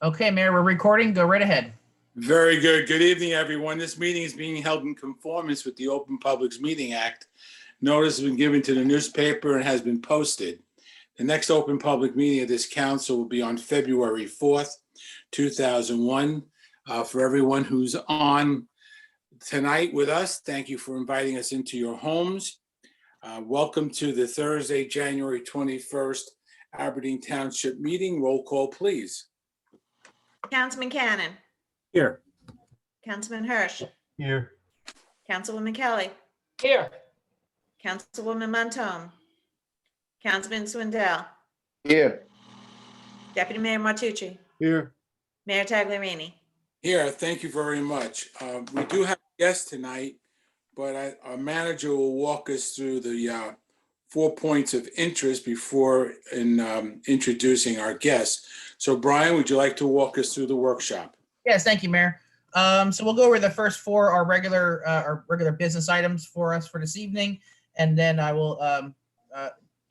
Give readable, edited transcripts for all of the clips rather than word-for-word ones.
Okay, Mayor, we're recording. Go right ahead. Very good. Good evening, everyone. This meeting is being held in conformance with the Open Publics Meeting Act. Notice has been given to the newspaper and has been posted. The next open public meeting of this council will be on February 4th, 2001. For everyone who's on tonight with us, thank you for inviting us into your homes. Welcome to the Thursday, January 21st Aberdeen Township meeting. Roll call, please. Councilman Cannon. Here. Councilman Hirsch. Here. Councilwoman Kelly. Here. Councilwoman Montone. Councilman Swindell. Here. Deputy Mayor Martucci. Here. Mayor Tagliarini. Here, thank you very much. We do have a guest tonight, but our manager will walk us through the 4 points of interest before introducing our guest. So Brian, would you like to walk us through the workshop? Yes, thank you, Mayor. So we'll go over the first four, our regular business items for us for this evening, and then I will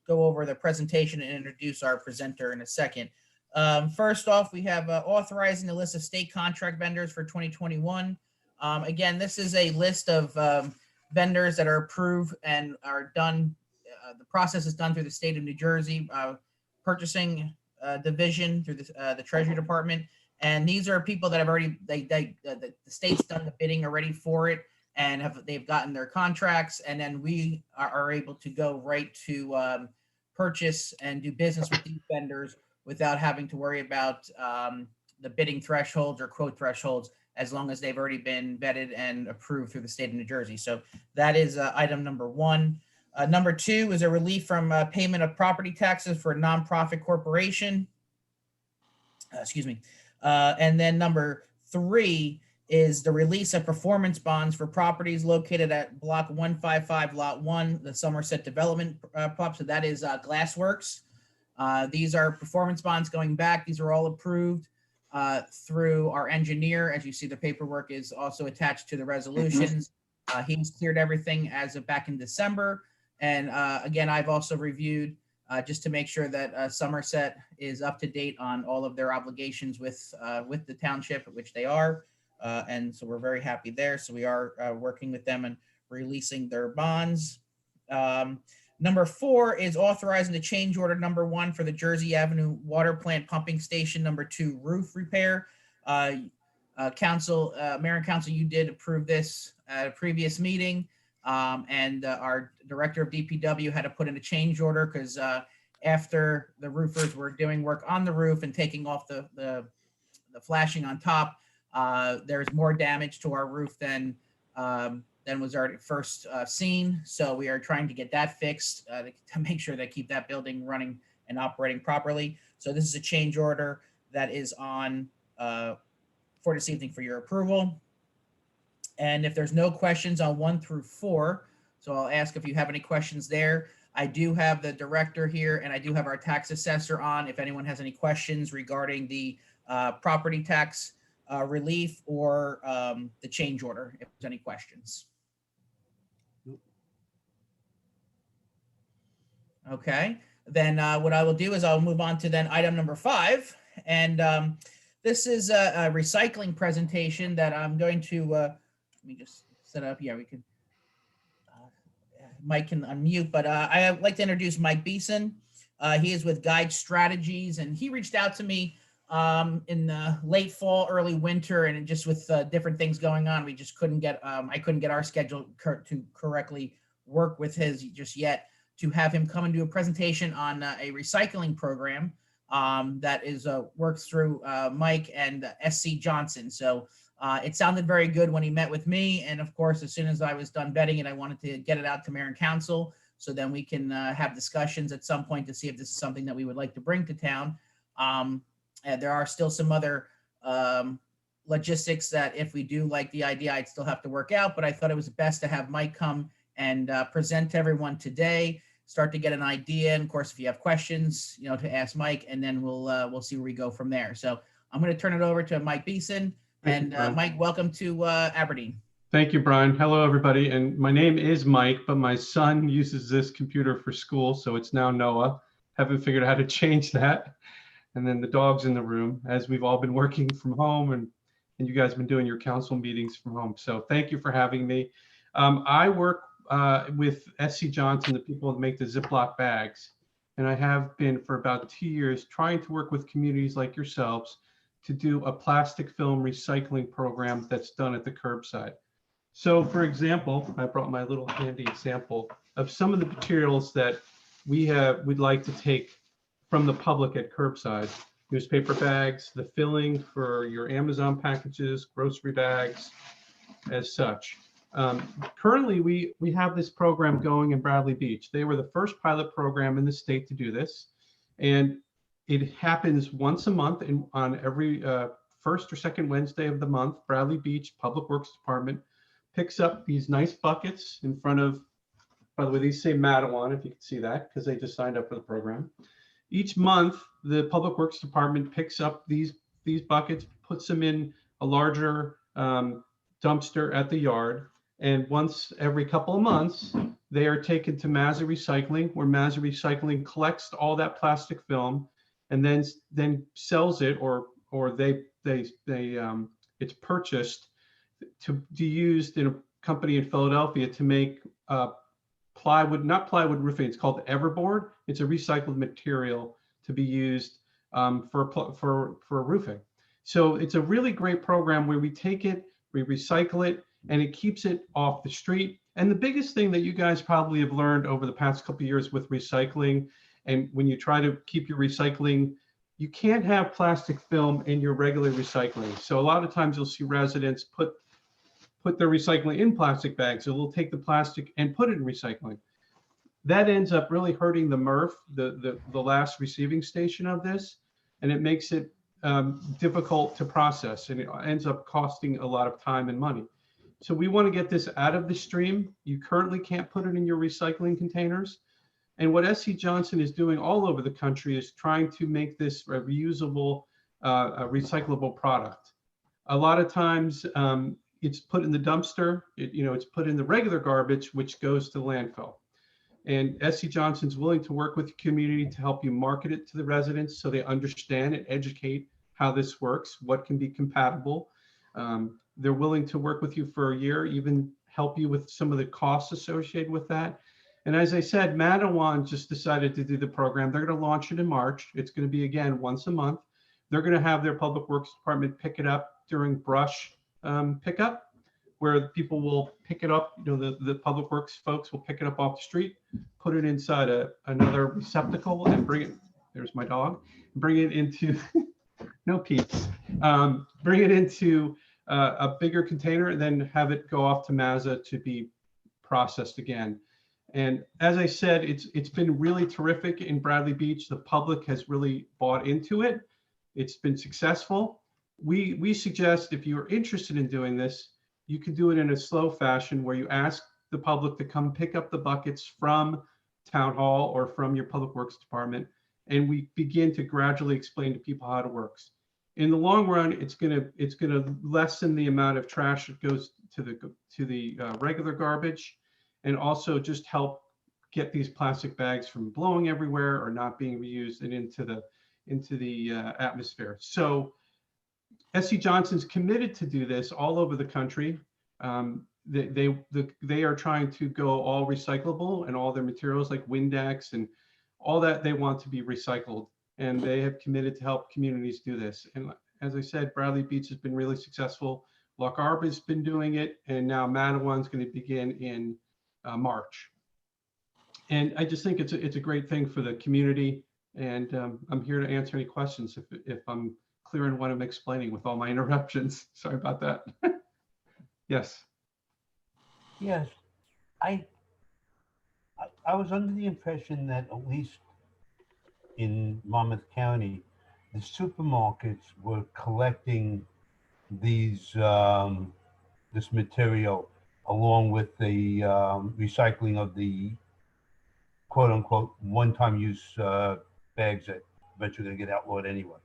go over the presentation and introduce our presenter in a second. First off, we have authorizing the list of state contract vendors for 2021. Again, this is a list of vendors that are approved and are done. The process is done through the state of New Jersey purchasing division through the Treasury Department. And these are people that have already, the state's done the bidding already for it, and they've gotten their contracts, and then we are able to go right to purchase and do business with these vendors without having to worry about the bidding thresholds or quote thresholds, as long as they've already been vetted and approved through the state of New Jersey. So that is item number one. Number two is a relief from payment of property taxes for a nonprofit corporation. Excuse me. And then number three is the release of performance bonds for properties located at block 155 lot 1, the Somerset Development Prop. So that is Glassworks. These are performance bonds going back. These are all approved through our engineer. As you see, the paperwork is also attached to the resolutions. He's cleared everything as of back in December. And again, I've also reviewed just to make sure that Somerset is up to date on all of their obligations with the township, which they are. And so we're very happy there. So we are working with them and releasing their bonds. Number four is authorizing the change order number 1 for the Jersey Avenue Water Plant Pumping Station number 2 roof repair. Mayor and Council, you did approve this at a previous meeting. And our director of DPW had to put in a change order because after the roofers were doing work on the roof and taking off the flashing on top, there's more damage to our roof than was already first seen. So we are trying to get that fixed to make sure they keep that building running and operating properly. So this is a change order that is on for this evening for your approval. And if there's no questions on 1 through 4, so I'll ask if you have any questions there. I do have the director here, and I do have our tax assessor on if anyone has any questions regarding the property tax relief or the change order, if there's any questions. Okay, then what I will do is I'll move on to then item number 5. And this is a recycling presentation that I'm going to, let me just set up. Yeah, we could, Mike can unmute, but I'd like to introduce Mike Beeson. He is with Guide Strategies, and he reached out to me in the late fall, early winter, and just with different things going on, we just couldn't get, I couldn't get our schedule to correctly work with his just yet, to have him come and do a presentation on a recycling program that is works through Mike and SC Johnson. So it sounded very good when he met with me. And of course, as soon as I was done vetting it, I wanted to get it out to Mayor and Council so then we can have discussions at some point to see if this is something that we would like to bring to town. And there are still some other logistics that if we do like the idea, I'd still have to work out, but I thought it was best to have Mike come and present to everyone today, start to get an idea. And of course, if you have questions, you know, to ask Mike, and then we'll see where we go from there. So I'm going to turn it over to Mike Beeson. And Mike, welcome to Aberdeen. Thank you, Brian. Hello, everybody. And my name is Mike, but my son uses this computer for school, so it's now Noah. Haven't figured out how to change that. and then the dog's in the room, as we've all been working from home, and you guys have been doing your council meetings from home. So thank you for having me. I work with SC Johnson, the people that make the Ziploc bags. And I have been for about 2 years trying to work with communities like yourselves to do a plastic film recycling program that's done at the curbside. So for example, I brought my little handy example of some of the materials that we'd like to take from the public at curbside. Newspaper bags, the filling for your Amazon packages, grocery bags, as such. Currently, we have this program going in Bradley Beach. They were the first pilot program in the state to do this. And it happens once a month on every first or second Wednesday of the month. Bradley Beach Public Works Department picks up these nice buckets in front of, by the way, these say Matawan, if you can see that, because they just signed up for the program. Each month, the Public Works Department picks up these buckets, puts them in a larger dumpster at the yard. And once every couple of months, they are taken to Mazza Recycling, where Mazza Recycling collects all that plastic film and then sells it, or it's purchased to be used in a company in Philadelphia to make plywood, not plywood roofing. It's called Everboard. It's a recycled material to be used for roofing. So it's a really great program where we take it, we recycle it, and it keeps it off the street. And the biggest thing that you guys probably have learned over the past couple of years with recycling, and when you try to keep your recycling, you can't have plastic film in your regular recycling. So a lot of times you'll see residents put their recycling in plastic bags. So they'll take the plastic and put it in recycling. That ends up really hurting the MRF, the last receiving station of this, and it makes it difficult to process, and it ends up costing a lot of time and money. So we want to get this out of the stream. You currently can't put it in your recycling containers. And what SC Johnson is doing all over the country is trying to make this a reusable, a recyclable product. A lot of times it's put in the dumpster, it's put in the regular garbage, which goes to landfill. And SC Johnson's willing to work with the community to help you market it to the residents so they understand and educate how this works, what can be compatible. They're willing to work with you for a year, even help you with some of the costs associated with that. And as I said, Matawan just decided to do the program. They're going to launch it in March. It's going to be, again, once a month. They're going to have their Public Works Department pick it up during brush pickup, where people will pick it up. The Public Works folks will pick it up off the street, put it inside another receptacle, and bring it. There's my dog. Bring it into no Pete's. Bring it into a bigger container, and then have it go off to Mazza to be processed again. And as I said, it's been really terrific in Bradley Beach. The public has really bought into it. It's been successful. We suggest, if you're interested in doing this, you can do it in a slow fashion where you ask the public to come pick up the buckets from Town Hall or from your Public Works Department, and we begin to gradually explain to people how it works. In the long run, it's gonna lessen the amount of trash that goes to the regular garbage, and also just help get these plastic bags from blowing everywhere or not being reused and into the atmosphere. So SC Johnson's committed to do this all over the country. They are trying to go all recyclable, and all their materials like Windex and all that, they want to be recycled, and they have committed to help communities do this. And as I said, Bradley Beach has been really successful. Loch Arbour has been doing it, and now Matawan's going to begin in March. And I just think it's a great thing for the community. And I'm here to answer any questions if I'm clear in what I'm explaining with all my interruptions. Sorry about that. Yes. Yes, I was under the impression that, at least in Monmouth County, the supermarkets were collecting these this material along with the recycling of the quote unquote one-time use bags that eventually going to get outlawed anyway.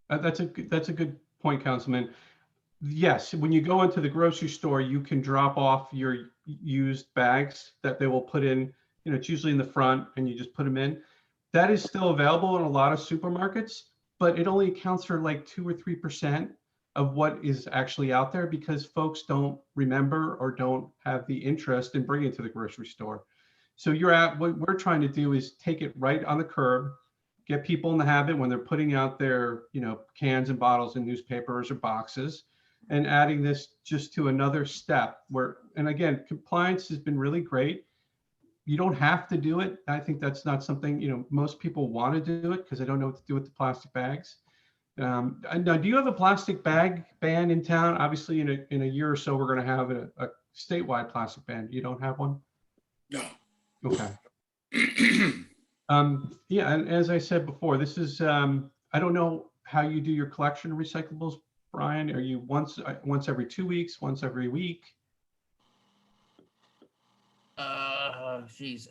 That's a good point, Councilman. Yes, when you go into the grocery store, you can drop off your used bags that they will put in. It's usually in the front, and you just put them in. That is still available in a lot of supermarkets. but it only accounts for like 2 or 3% of what is actually out there because folks don't remember or don't have the interest in bringing it to the grocery store. So what we're trying to do is take it right on the curb, get people in the habit when they're putting out their, cans and bottles in newspapers or boxes, and adding this just to another step where, and again, compliance has been really great. You don't have to do it. I think that's not something, most people want to do it because they don't know what to do with the plastic bags. Now, do you have a plastic bag ban in town? Obviously, in a year or so, we're going to have a statewide plastic ban. You don't have one? No. Okay. Yeah, and as I said before, this is, I don't know how you do your collection of recyclables, Brian. Are you once every 2 weeks, once every week? Geez.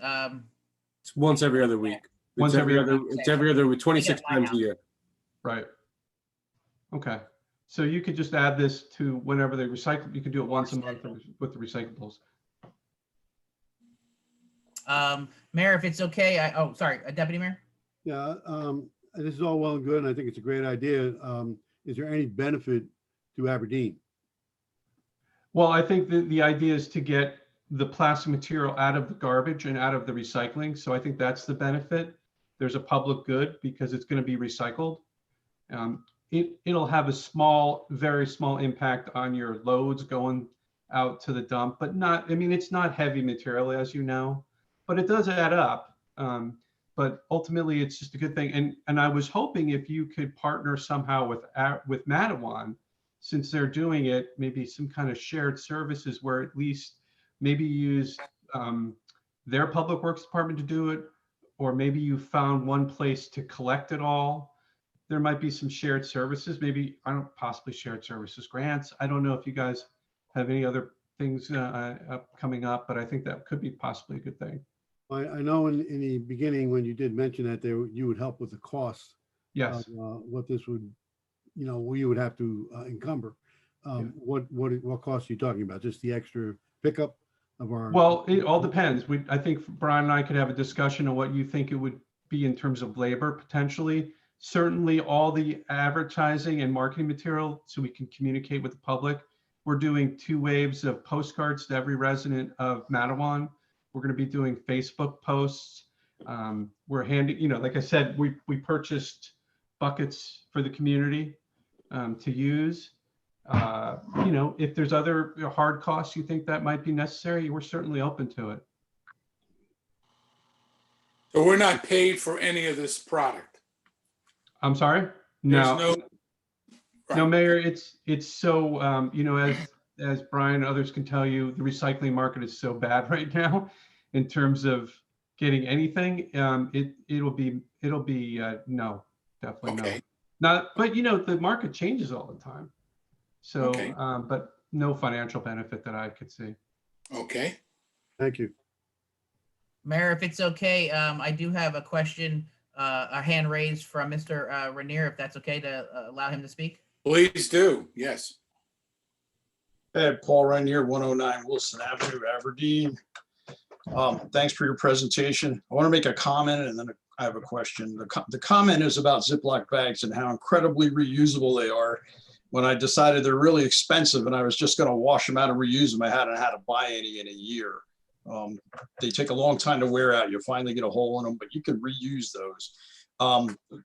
It's once every other week. Once every other. It's every other week, 26 times a year. Right. Okay. So you could just add this to whenever they recycle. You can do it once a month with the recyclables. Mayor, if it's okay, sorry, Deputy Mayor? Yeah, this is all well and good, and I think it's a great idea. Is there any benefit to Aberdeen? Well, I think the idea is to get the plastic material out of the garbage and out of the recycling. So I think that's the benefit. There's a public good because it's going to be recycled. It'll have a very small impact on your loads going out to the dump, but it's not heavy material, as you know, but it does add up. But ultimately it's just a good thing. And I was hoping if you could partner somehow with Mattawan, since they're doing it, maybe some kind of shared services where at least maybe use their public works department to do it, or maybe you found one place to collect it all. There might be some shared services, maybe, possibly shared services grants. I don't know if you guys have any other things coming up, but I think that could be possibly a good thing. I know in the beginning, when you did mention that you would help with the costs. Yes. Of what this would, you would have to encumber. What costs are you talking about? Just the extra pickup of our? Well, it all depends. I think Brian and I could have a discussion on what you think it would be in terms of labor potentially. Certainly all the advertising and marketing material so we can communicate with the public. We're doing 2 waves of postcards to every resident of Mattawan. We're going to be doing Facebook posts. We're handing, like I said, we purchased buckets for the community to use. If there's other hard costs you think that might be necessary, we're certainly open to it. So we're not paid for any of this product. I'm sorry? No, Mayor, it's so, as Brian and others can tell you, the recycling market is so bad right now in terms of getting anything. It'll be no, definitely Okay. no. But the market changes all the time. So, Okay. but no financial benefit that I could see. Okay. Thank you. Mayor, if it's okay, I do have a question, a hand raised from Mr. Rainier, if that's okay to allow him to speak. Please do. Yes. Ed Paul Rainier, 109 Wilson Avenue, Aberdeen. Thanks for your presentation. I want to make a comment and then I have a question. The comment is about Ziploc bags and how incredibly reusable they are. When I decided they're really expensive and I was just going to wash them out and reuse them, I hadn't had to buy any in a year. They take a long time to wear out. You finally get a hole in them, but you can reuse those.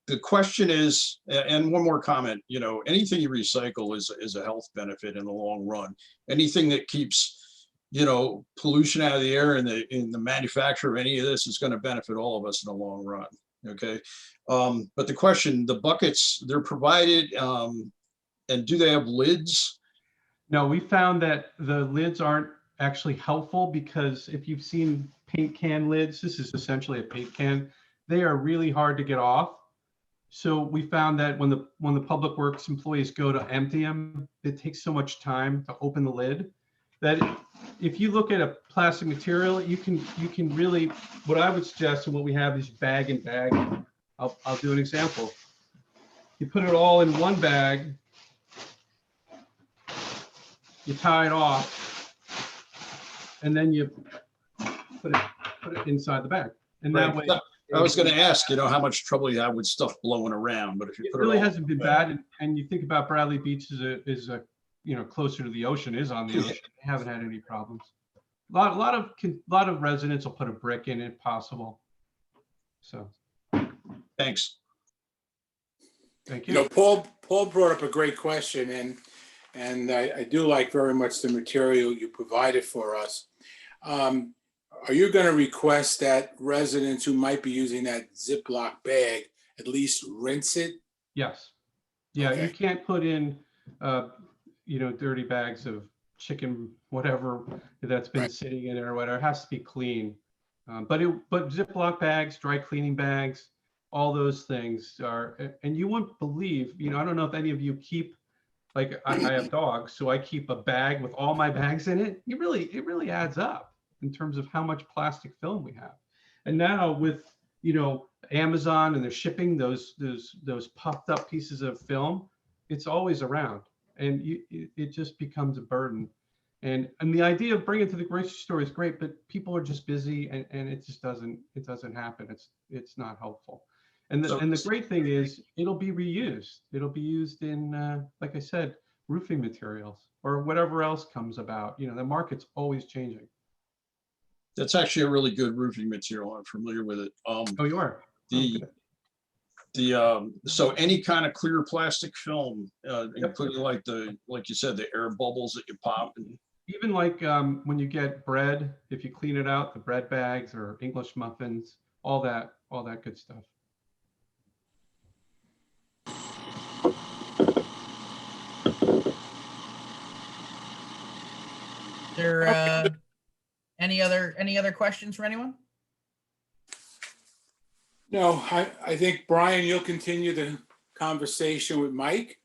The question is, and one more comment, anything you recycle is a health benefit in the long run. Anything that keeps, pollution out of the air in the manufacture of any of this is going to benefit all of us in the long run. Okay. But the question, the buckets, they're provided, and do they have lids? No, we found that the lids aren't actually helpful because if you've seen paint can lids, this is essentially a paint can. They are really hard to get off. So we found that when the public works employees go to empty them, it takes so much time to open the lid that if you look at a plastic material, you can really, what I would suggest and what we have is bag and bag. I'll do an example. You put it all in one bag, you tie it off, and then you put it inside the bag. And that way, I was gonna ask, how much trouble you have with stuff blowing around, but if you It put it really all. hasn't been bad. And you think about Bradley Beach is a, closer to the ocean, is on the ocean. They haven't had any problems. A lot of residents will put a brick in if possible. So, Thanks. thank You you. know, Paul brought up a great question, and I do like very much the material you provided for us. Are you going to request that residents who might be using that Ziploc bag at least rinse it? Yes. Yeah, Okay. you can't put in, dirty bags of chicken, whatever, that's been Right. sitting in it or whatever. It has to be clean. But Ziploc bags, dry cleaning bags, all those things are, and you wouldn't believe, I don't know if any of you keep, like I have dogs, so I keep a bag with all my bags in it. It really adds up in terms of how much plastic film we have. And now with, Amazon and they're shipping those puffed up pieces of film, it's always around, and it just becomes a burden. And the idea of bringing it to the grocery store is great, but people are just busy, and it just doesn't happen. It's not helpful. And the great thing is it'll be reused. It'll be used in, like I said, roofing materials or whatever else comes about. The market's always changing. That's actually a really good roofing material. I'm familiar with it. Oh, you are? So any kind of clear plastic film, including like you said, the air bubbles that you pop. And even like when you get bread, if you clean it out, the bread bags or English muffins, all that good stuff. There any other questions from anyone? No, I think, Brian, you'll continue the conversation with Mike.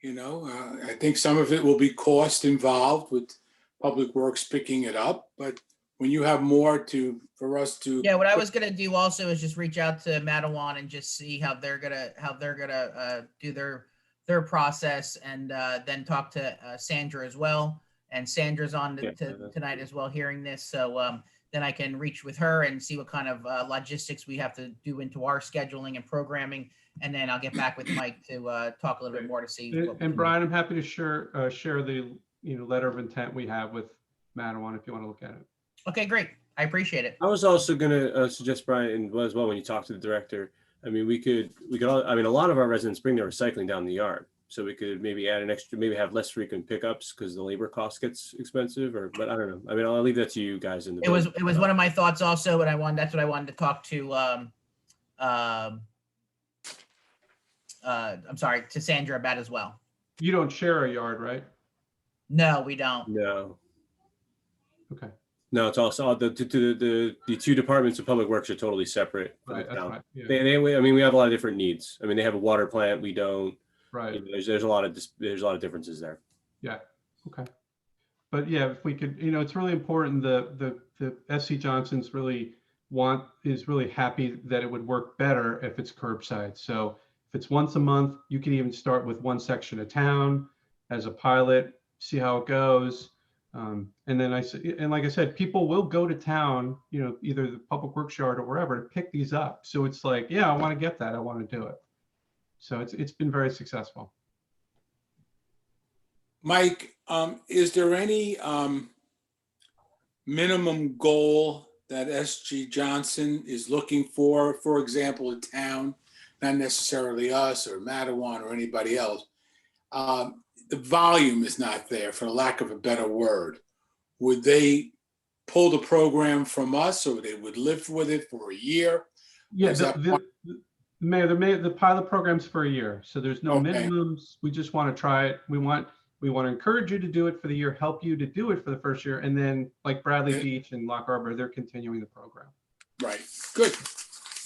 I think some of it will be cost involved with Public Works picking it up, but when you have more for us to. Yeah, what I was gonna do also is just reach out to Matawan and just see how they're gonna do their process, and then talk to Sandra as well. And Sandra's on tonight as well, hearing this. So then I can reach with her and see what kind of logistics we have to do into our scheduling and programming. And then I'll get back with Mike to talk a little bit more to see. And Brian, I'm happy to share the letter of intent we have with Matawan if you want to look at it. Okay, great. I appreciate it. I was also going to suggest, Brian, as well, when you talk to the director, I mean, we could all, I mean, a lot of our residents bring their recycling down the yard. So we could maybe add an extra, maybe have less frequent pickups because the labor cost gets expensive, but I don't know. I mean, I'll leave that to you guys in the. It was one of my thoughts also, and that's what I wanted to talk to, I'm sorry, to Sandra about as well. You don't share a yard, right? No, we don't. No. Okay. No, it's also the two departments of Public Works are totally separate. Right, that's right. Yeah. I mean, we have a lot of different needs. I mean, they have a water plant. We don't. Right. There's a lot of differences there. Yeah. Okay. But yeah, if we could, it's really important. The SC Johnson's is really happy that it would work better if it's curbside. So if it's once a month, you can even start with one section of town as a pilot, see how it goes. And then like I said, people will go to town, either the Public Works yard or wherever to pick these up. So it's like, yeah, I want to get that. I want to do it. So it's been very successful. Mike, is there any minimum goal that SG Johnson is looking for example, a town, not necessarily us or Matawan or anybody else? The volume is not there, for lack of a better word. Would they pull the program from us, or they would live with it for a year? Yeah, the pilot program's for a year, so there's no minimums. We just want to try it. We want to encourage you to do it for the year, help you to do it for the first year, and then like Bradley Beach and Lock Harbor, they're continuing the program. Right. Good.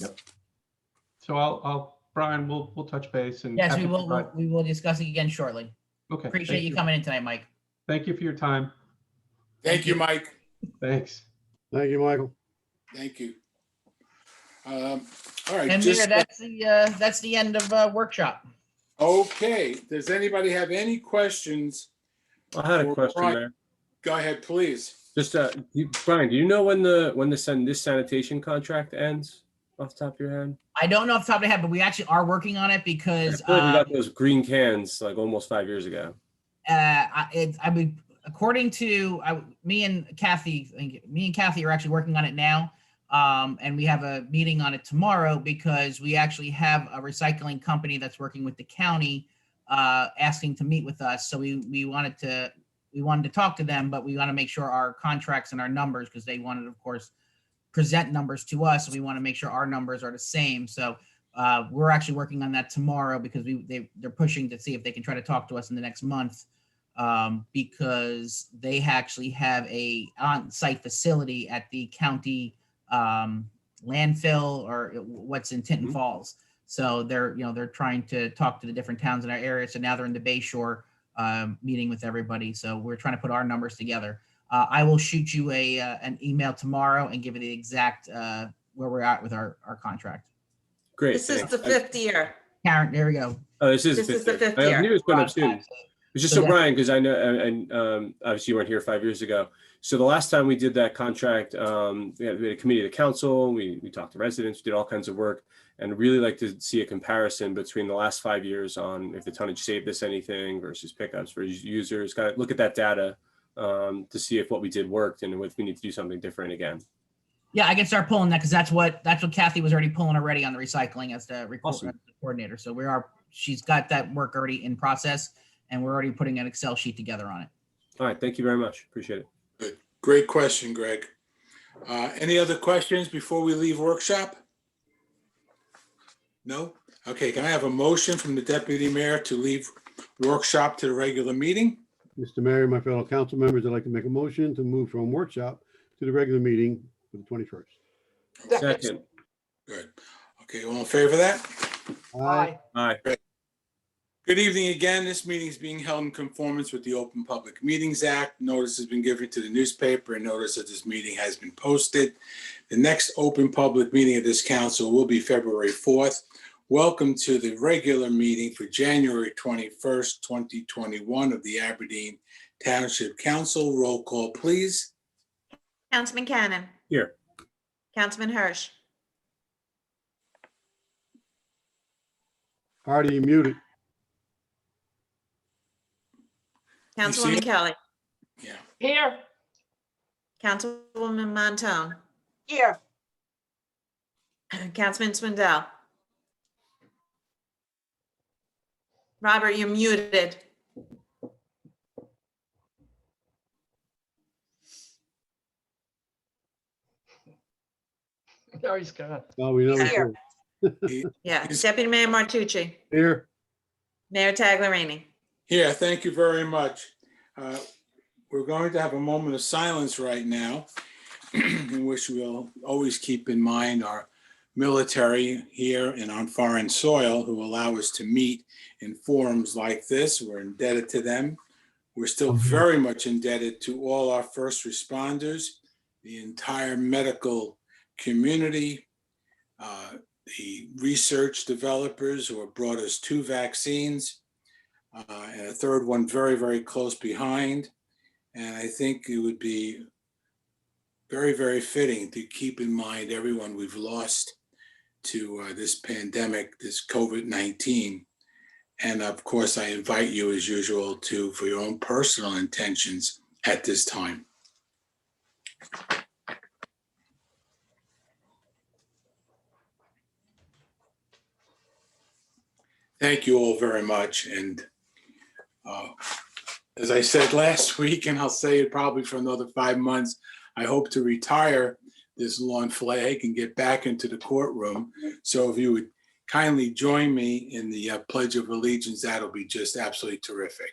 Yep. So Brian, we'll touch base and yes, we will discuss it again shortly. Okay. Appreciate you coming in tonight, Mike. Thank you for your time. Thank you, Mike. Thanks. Thank you, Michael. Thank you. All right. And Mayor, that's the end of workshop. Okay. Does anybody have any questions? I had a question there. Go ahead, please. Just Brian, do you know when this sanitation contract ends? off the top of your head? I don't know off the top of my head, but we actually are working on it I because feel like we got those green cans like almost 5 years ago. I mean, according to me and Kathy are actually working on it now. And we have a meeting on it tomorrow because we actually have a recycling company that's working with the county, asking to meet with us. So we wanted to talk to them, but we want to make sure our contracts and our numbers, because they wanted, of course, present numbers to us. So we want to make sure our numbers are the same. So we're actually working on that tomorrow because they're pushing to see if they can try to talk to us in the next month, because they actually have a on-site facility at the county landfill, or what's in Tinton Falls. So they're trying to talk to the different towns in our area. So now they're in the Bay Shore, meeting with everybody. So we're trying to put our numbers together. I will shoot you an email tomorrow and give you the exact where we're at with our contract. Great. This is thanks. the 5th year. Karen, there we go. Oh, this is This is the fifth I year. knew it was going up soon. It's just So so that- Brian, because I know, and obviously you weren't here 5 years ago. So the last time we did that contract, we had a committee of the council, we talked to residents, we did all kinds of work, and really like to see a comparison between the last 5 years on if the tonnage saved us anything versus pickups versus users, kind of look at that data to see if what we did worked and if we need to do something different again. Yeah, I can start pulling that because that's what Kathy was already pulling already on the recycling as the Awesome. coordinator. So she's got that work already in process, and we're already putting an Excel sheet together on it. All right, thank you very much. Appreciate it. Good. Great question, Greg. Any other questions before we leave workshop? No? Okay, can I have a motion from the deputy mayor to leave workshop to the regular meeting? Mr. Mayor, my fellow council members, I'd like to make a motion to move from workshop to the regular meeting for the 21st. Second. Good. Okay, all in favor of that? Aye. Aye. Good evening again. This meeting is being held in conformance with the Open Public Meetings Act. Notice has been given to the newspaper and notice that this meeting has been posted. The next open public meeting of this council will be February 4th. Welcome to the regular meeting for January 21st, 2021 of the Aberdeen Township Council. Roll call, please. Councilman Cannon. Here. Councilman Hirsch. Artie, you muted. Councilwoman see- Kelly. Yeah. Here. Councilwoman Montone. Here. Councilman Swindell. Robert, you're muted. No, he's gone. Oh, we know. He's it's here. He- Yeah, He's- Deputy Mayor Martucci. Here. Mayor Tagliarini. Yeah, thank you very much. We're going to have a moment of silence right now in which we'll always keep in mind our military here and on foreign soil who allow us to meet in forums like this. We're indebted to them. We're still very much indebted to all our first responders, the entire medical community, the research developers who have brought us 2 vaccines, and a third one very, very close behind. And I think it would be very, very fitting to keep in mind everyone we've lost to this pandemic, this COVID-19. And of course, I invite you as usual for your own personal intentions at this time. Thank you all very much. And as I said last week, and I'll say it probably for another 5 months, I hope to retire this lawn flag and get back into the courtroom. So if you would kindly join me in the Pledge of Allegiance, that'll be just absolutely terrific.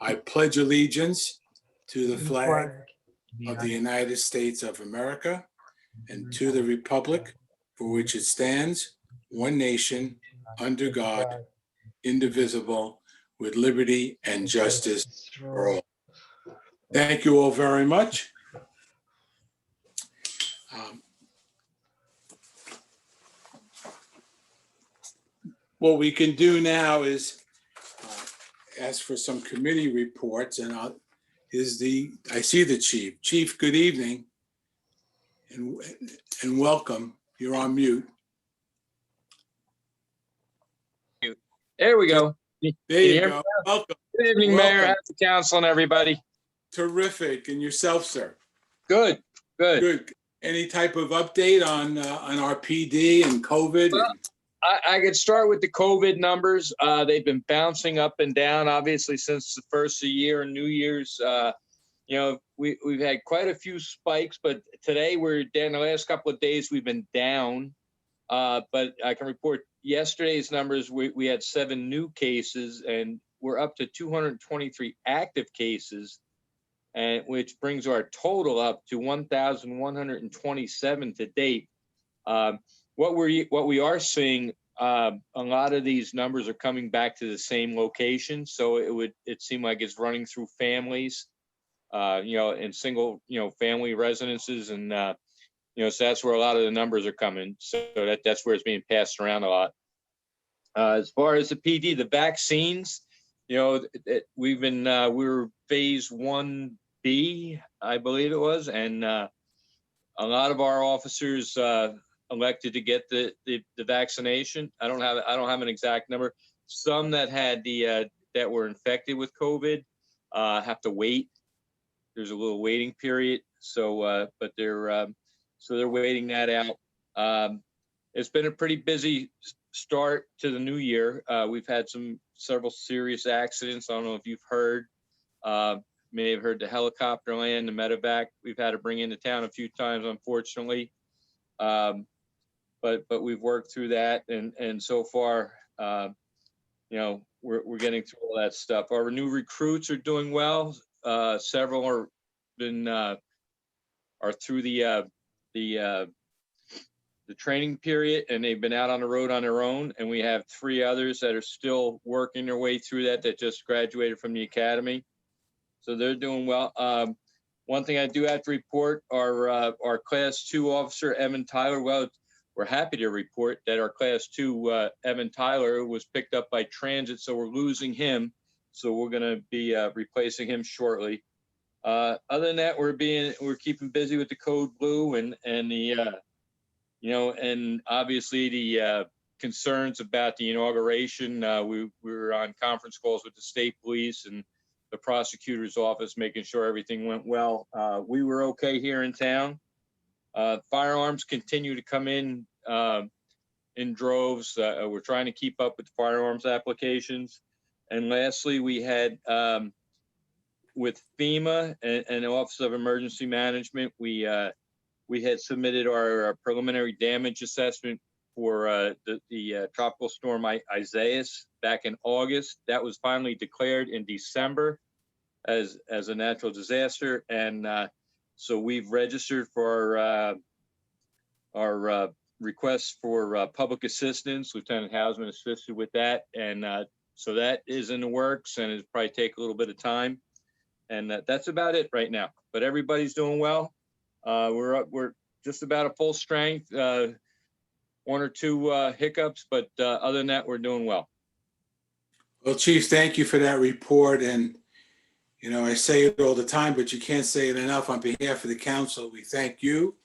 I pledge allegiance to the flag of the United States of America and to the republic for which it stands, one nation, under God, indivisible, with liberty and justice for all. Thank you all very much. What we can do now is ask for some committee reports, and I see the chief. Chief, good evening and welcome. You're on mute. There we go. There Can you hear me? go. Welcome. Good evening, Mayor, Welcome. Happy Council, and everybody. Terrific. And yourself, sir? Good, good. Good. Any type of update on our PD and COVID? Well, I could start with the COVID numbers. They've been bouncing up and down, obviously, since the first of the year and New Year's. We've had quite a few spikes, but today we're down. The last couple of days we've been down. But I can report yesterday's numbers. We had 7 new cases, and we're up to 223 active cases, and which brings our total up to 1,127 to date. What we are seeing, a lot of these numbers are coming back to the same location. So it seemed like it's running through families, and single, family residences, and so that's where a lot of the numbers are coming. So that's where it's being passed around a lot. As far as the PD, the vaccines, we were phase 1B, I believe it was, and a lot of our officers elected to get the vaccination. I don't have an exact number. Some that had that were infected with COVID have to wait. There's a little waiting period. So, but they're waiting that out. It's been a pretty busy start to the new year. We've had several serious accidents. I don't know if you've heard. May have heard the helicopter land, the medevac we've had to bring into town a few times, unfortunately. But we've worked through that, and so far, we're getting through all that stuff. Our new recruits are doing well. Several are through the training period, and they've been out on the road on their own. And we have 3 others that are still working their way through that just graduated from the academy. So they're doing well. One thing I do have to report, our Class 2 officer, Evan Tyler. Well, we're happy to report that our Class 2, Evan Tyler, was picked up by transit, so we're losing him. So we're going to be replacing him shortly. Other than that, we're keeping busy with the Code Blue and the and obviously the concerns about the inauguration. We were on conference calls with the state police and the prosecutor's office, making sure everything went well. We were okay here in town. Firearms continue to come in droves. We're trying to keep up with the firearms applications. And lastly, we had with FEMA and the Office of Emergency Management, we had submitted our preliminary damage assessment for the tropical storm Isaias back in August. That was finally declared in December as a natural disaster, and so we've registered for our requests for public assistance. Lieutenant Hausman assisted with that, and so that is in the works, and it'll probably take a little bit of time. And that's about it right now. But everybody's doing well. We're just about at full strength. 1 or 2 hiccups, but other than that, we're doing well. Well, Chief, thank you for that report. And, I say it all the time, but you can't say it enough. On behalf of the council, we thank you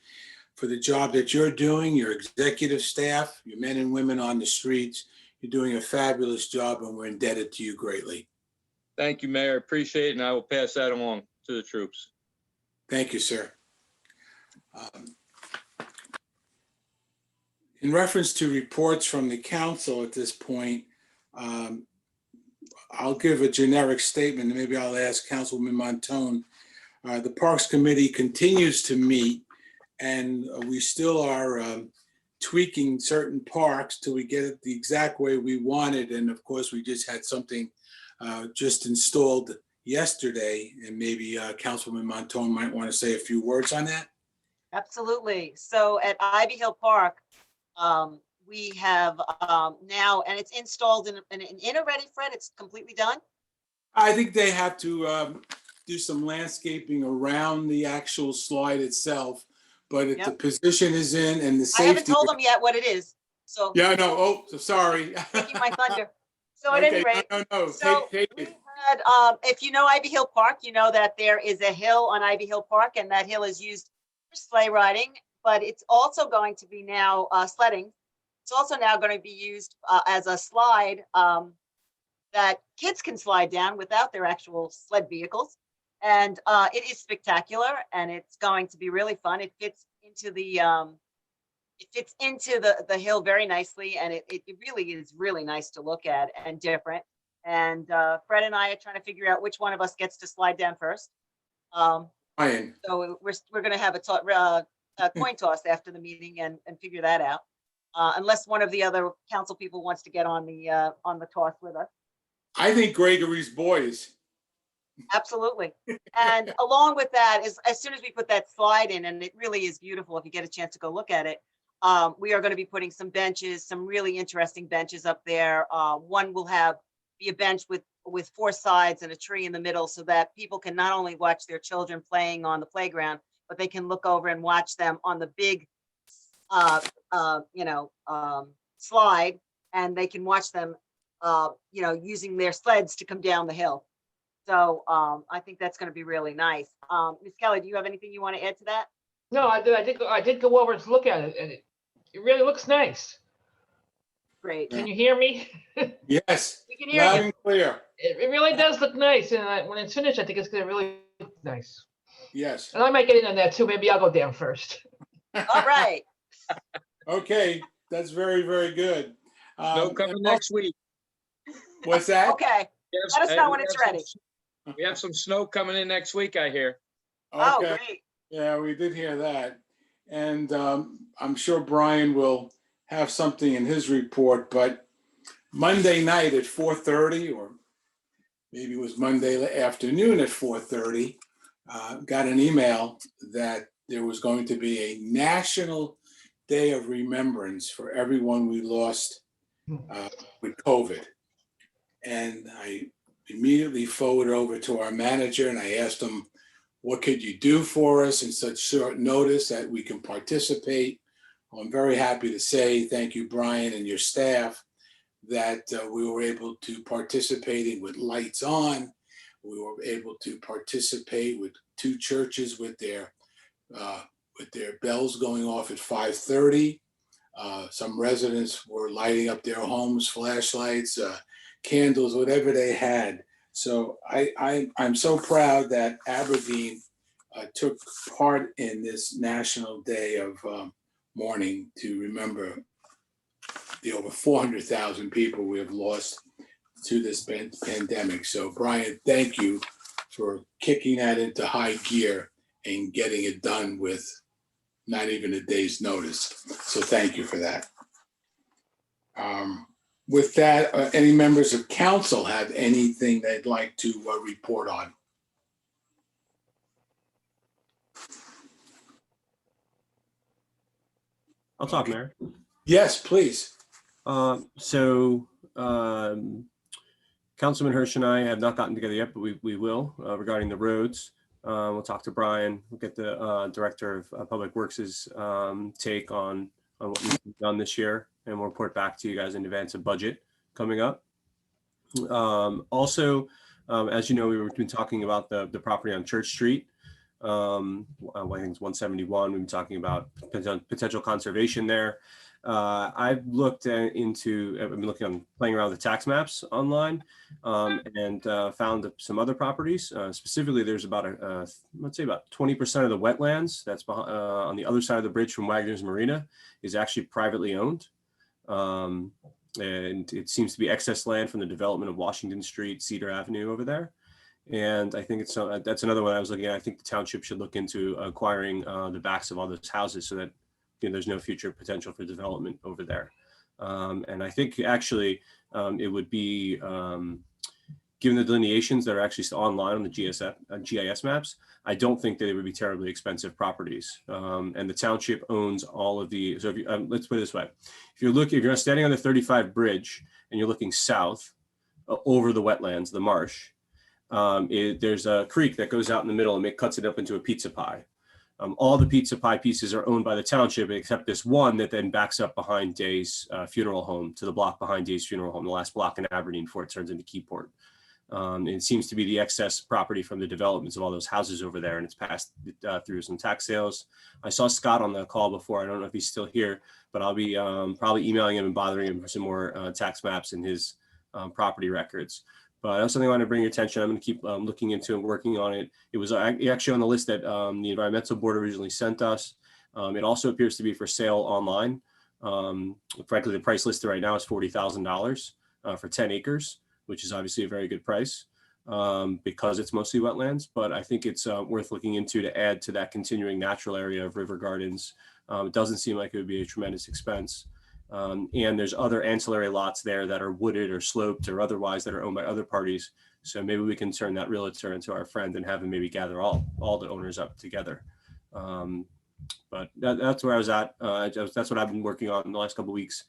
for the job that you're doing, your executive staff, your men and women on the streets. You're doing a fabulous job, and we're indebted to you greatly. Thank you, Mayor. Appreciate it, and I will pass that along to the troops. Thank you, sir. In reference to reports from the council at this point, I'll give a generic statement, and maybe I'll ask Councilwoman Montone. The Parks Committee continues to meet, and we still are tweaking certain parks till we get it the exact way we want it. And of course, we just had something just installed yesterday, and maybe Councilwoman Montone might want to say a few words on that. Absolutely. So at Ivy Hill Park, we have now, and it's installed in already, Fred? It's completely done? I think they have to do some landscaping around the actual slide itself, but if the position is in and the safety. I haven't told them yet what it is. So yeah, no. Oh, so sorry. taking my thunder. So at any rate, no. So take we it. had, if you know Ivy Hill Park, you know that there is a hill on Ivy Hill Park, and that hill is used for sleigh riding, but it's also going to be now sledding. It's also now going to be used as a slide that kids can slide down without their actual sled vehicles. And it is spectacular, and it's going to be really fun. It fits into the hill very nicely, and it really is really nice to look at and different. And Fred and I are trying to figure out which one of us gets to slide down first. Brian, So we're going to have a coin toss after the meeting and figure that out. Unless one of the other council people wants to get on the toss with us. I think Gregory's boys. Absolutely. And along with that is, as soon as we put that slide in, and it really is beautiful if you get a chance to go look at it, we are going to be putting some benches, some really interesting benches up there. One will be a bench with 4 sides and a tree in the middle, so that people can not only watch their children playing on the playground, but they can look over and watch them on the big slide, and they can watch them using their sleds to come down the hill. So I think that's going to be really nice. Ms. Kelly, do you have anything you want to add to that? No, I did go over to look at it, and it really looks nice. Great. Can you hear me? Yes, We can hear loud you. and clear. It really does look nice, and when it's finished, I think it's gonna really look nice. Yes. And I might get in on that too. Maybe I'll go down first. All right. Okay, that's very, very good. No coming next week. What's that? Okay. Let us know when it's ready. We have some snow coming in next week, I hear. Oh, Okay. great. Yeah, we did hear that. And I'm sure Brian will have something in his report, but Monday night at 4:30, or maybe it was Monday afternoon at 4:30, got an email that there was going to be a national day of remembrance for everyone we lost with COVID. And I immediately forwarded over to our manager, and I asked him, what could you do for us in such short notice that we can participate? Well, I'm very happy to say thank you, Brian, and your staff, that we were able to participate with lights on. We were able to participate with 2 churches with their bells going off at 5:30. Some residents were lighting up their homes, flashlights, candles, whatever they had. So I'm so proud that Aberdeen took part in this National Day of mourning to remember the over 400,000 people we have lost to this pandemic. So Brian, thank you for kicking that into high gear and getting it done with not even a day's notice. So thank you for that. With that, any members of council have anything they'd like to report on? I'll talk, Mayor. Yes, please. Councilman Hirsch and I have not gotten together yet, but we will regarding the roads. We'll talk to Brian. We'll get the Director of Public Works' take on what we've done this year, and we'll report back to you guys in advance of budget coming up. Also, as you know, we've been talking about the property on Church Street. I think it's 171. We've been talking about potential conservation there. I've looked I've been playing around with the tax maps online, and found some other properties. Specifically, there's about let's say about 20% of the wetlands that's on the other side of the bridge from Wagner's Marina is actually privately owned. And it seems to be excess land from the development of Washington Street, Cedar Avenue over there. And I think that's another one I was looking at. I think the township should look into acquiring the backs of all those houses so that there's no future potential for development over there. And I think actually it would be, given the delineations that are actually online on the GIS maps, I don't think that it would be terribly expensive properties. And the township owns all of the, so if you, let's put it this way. If you're standing on the 35 bridge and you're looking south over the wetlands, the marsh, there's a creek that goes out in the middle and it cuts it up into a pizza pie. All the pizza pie pieces are owned by the township, except this one that then backs up behind Day's funeral home, to the block behind Day's funeral home, the last block in Aberdeen before it turns into Keyport. And it seems to be the excess property from the developments of all those houses over there, and it's passed through some tax sales. I saw Scott on the call before. I don't know if he's still here, but I'll be probably emailing him and bothering him for some more tax maps in his property records. But that's something I want to bring your attention. I'm going to keep looking into and working on it. It was actually on the list that the environmental board originally sent us. It also appears to be for sale online. Frankly, the price listed right now is $40,000 for 10 acres, which is obviously a very good price because it's mostly wetlands. But I think it's worth looking into to add to that continuing natural area of river gardens. It doesn't seem like it would be a tremendous expense. And there's other ancillary lots there that are wooded or sloped or otherwise that are owned by other parties. So maybe we can turn that realtor into our friend and have him maybe gather all the owners up together. But that's where I was at. That's what I've been working on in the last couple of weeks.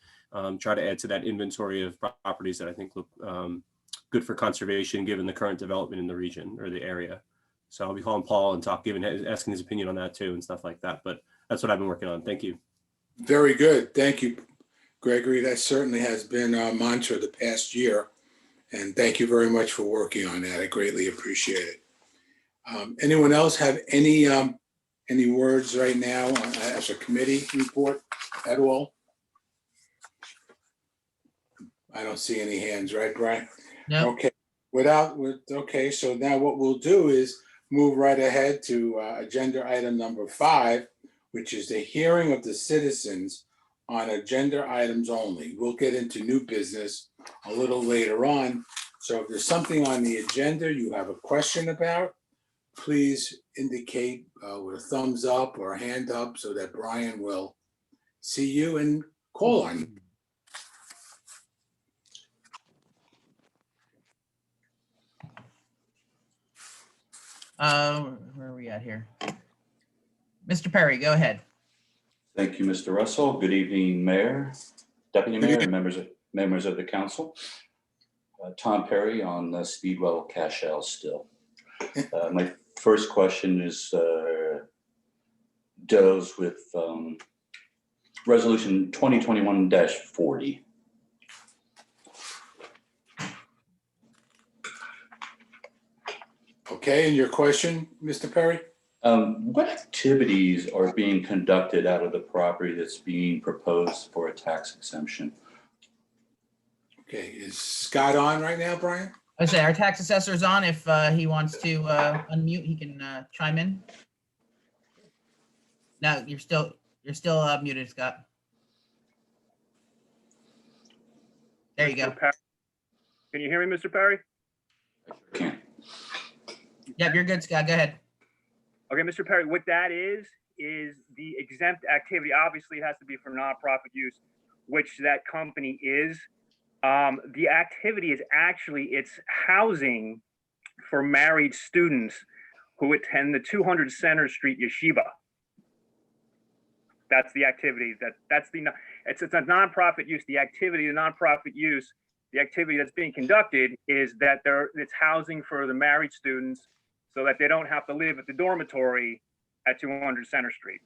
Try to add to that inventory of properties that I think look good for conservation given the current development in the region or the area. So I'll be calling Paul and asking his opinion on that too and stuff like that. But that's what I've been working on. Thank you. Very good. Thank you, Gregory. That certainly has been our mantra the past year. And thank you very much for working on that. I greatly appreciate it. Anyone else have any words right now as a committee report at all? I don't see any hands, right, Brian? No. Okay. Okay, so now what we'll do is move right ahead to agenda item number 5, which is the hearing of the citizens on agenda items only. We'll get into new business a little later on. So if there's something on the agenda you have a question about, please indicate with a thumbs up or a hand up so that Brian will see you and call on you. Where are we at here? Mr. Perry, go ahead. Thank you, Mr. Russell. Good evening, Mayor, Deputy Mayor, and members of the council. Tom Perry on the Speedwell Cashel still. My first question is deals with Resolution 2021-40. Okay, and your question, Mr. Perry? What activities are being conducted out of the property that's being proposed for a tax exemption? Okay, is Scott on right now, Brian? I say our tax assessor is on. If he wants to unmute, he can chime in. No, you're still muted, Scott. There you go. Can you hear me, Mr. Perry? Can't. Yep, you're good, Scott. Go ahead. Okay, Mr. Perry, what that is the exempt activity. Obviously, it has to be for nonprofit use, which that company is. The activity is actually, it's housing for married students who attend the 200 Center Street Yeshiva. That's the activity. It's a nonprofit use. The activity, the nonprofit use, the activity that's being conducted is that it's housing for the married students so that they don't have to live at the dormitory at 200 Center Street.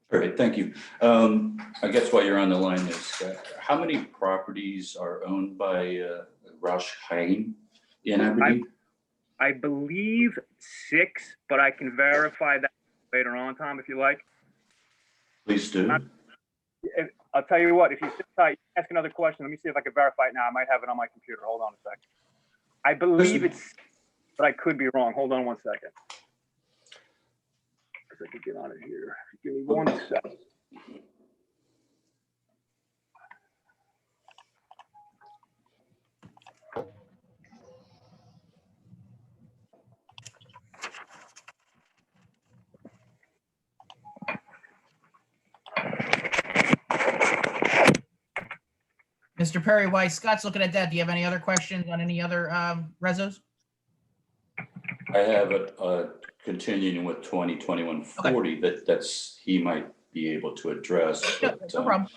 Perfect, thank you. I guess while you're on the line is, how many properties are owned by Roush Chaim in Aberdeen? I believe 6, but I can verify that later on, Tom, if you like. Please do. I'll tell you what, if you sit tight, ask another question. Let me see if I can verify it now. I might have it on my computer. Hold on a second. I believe it's, but I could be wrong. Hold on one second. Because I could get on it here. Give me 1 second. Mr. Perry, while Scott's looking at that, do you have any other questions on any other resos? I have it continuing with 2021-40 that's he might be able to address. No, But, no problem.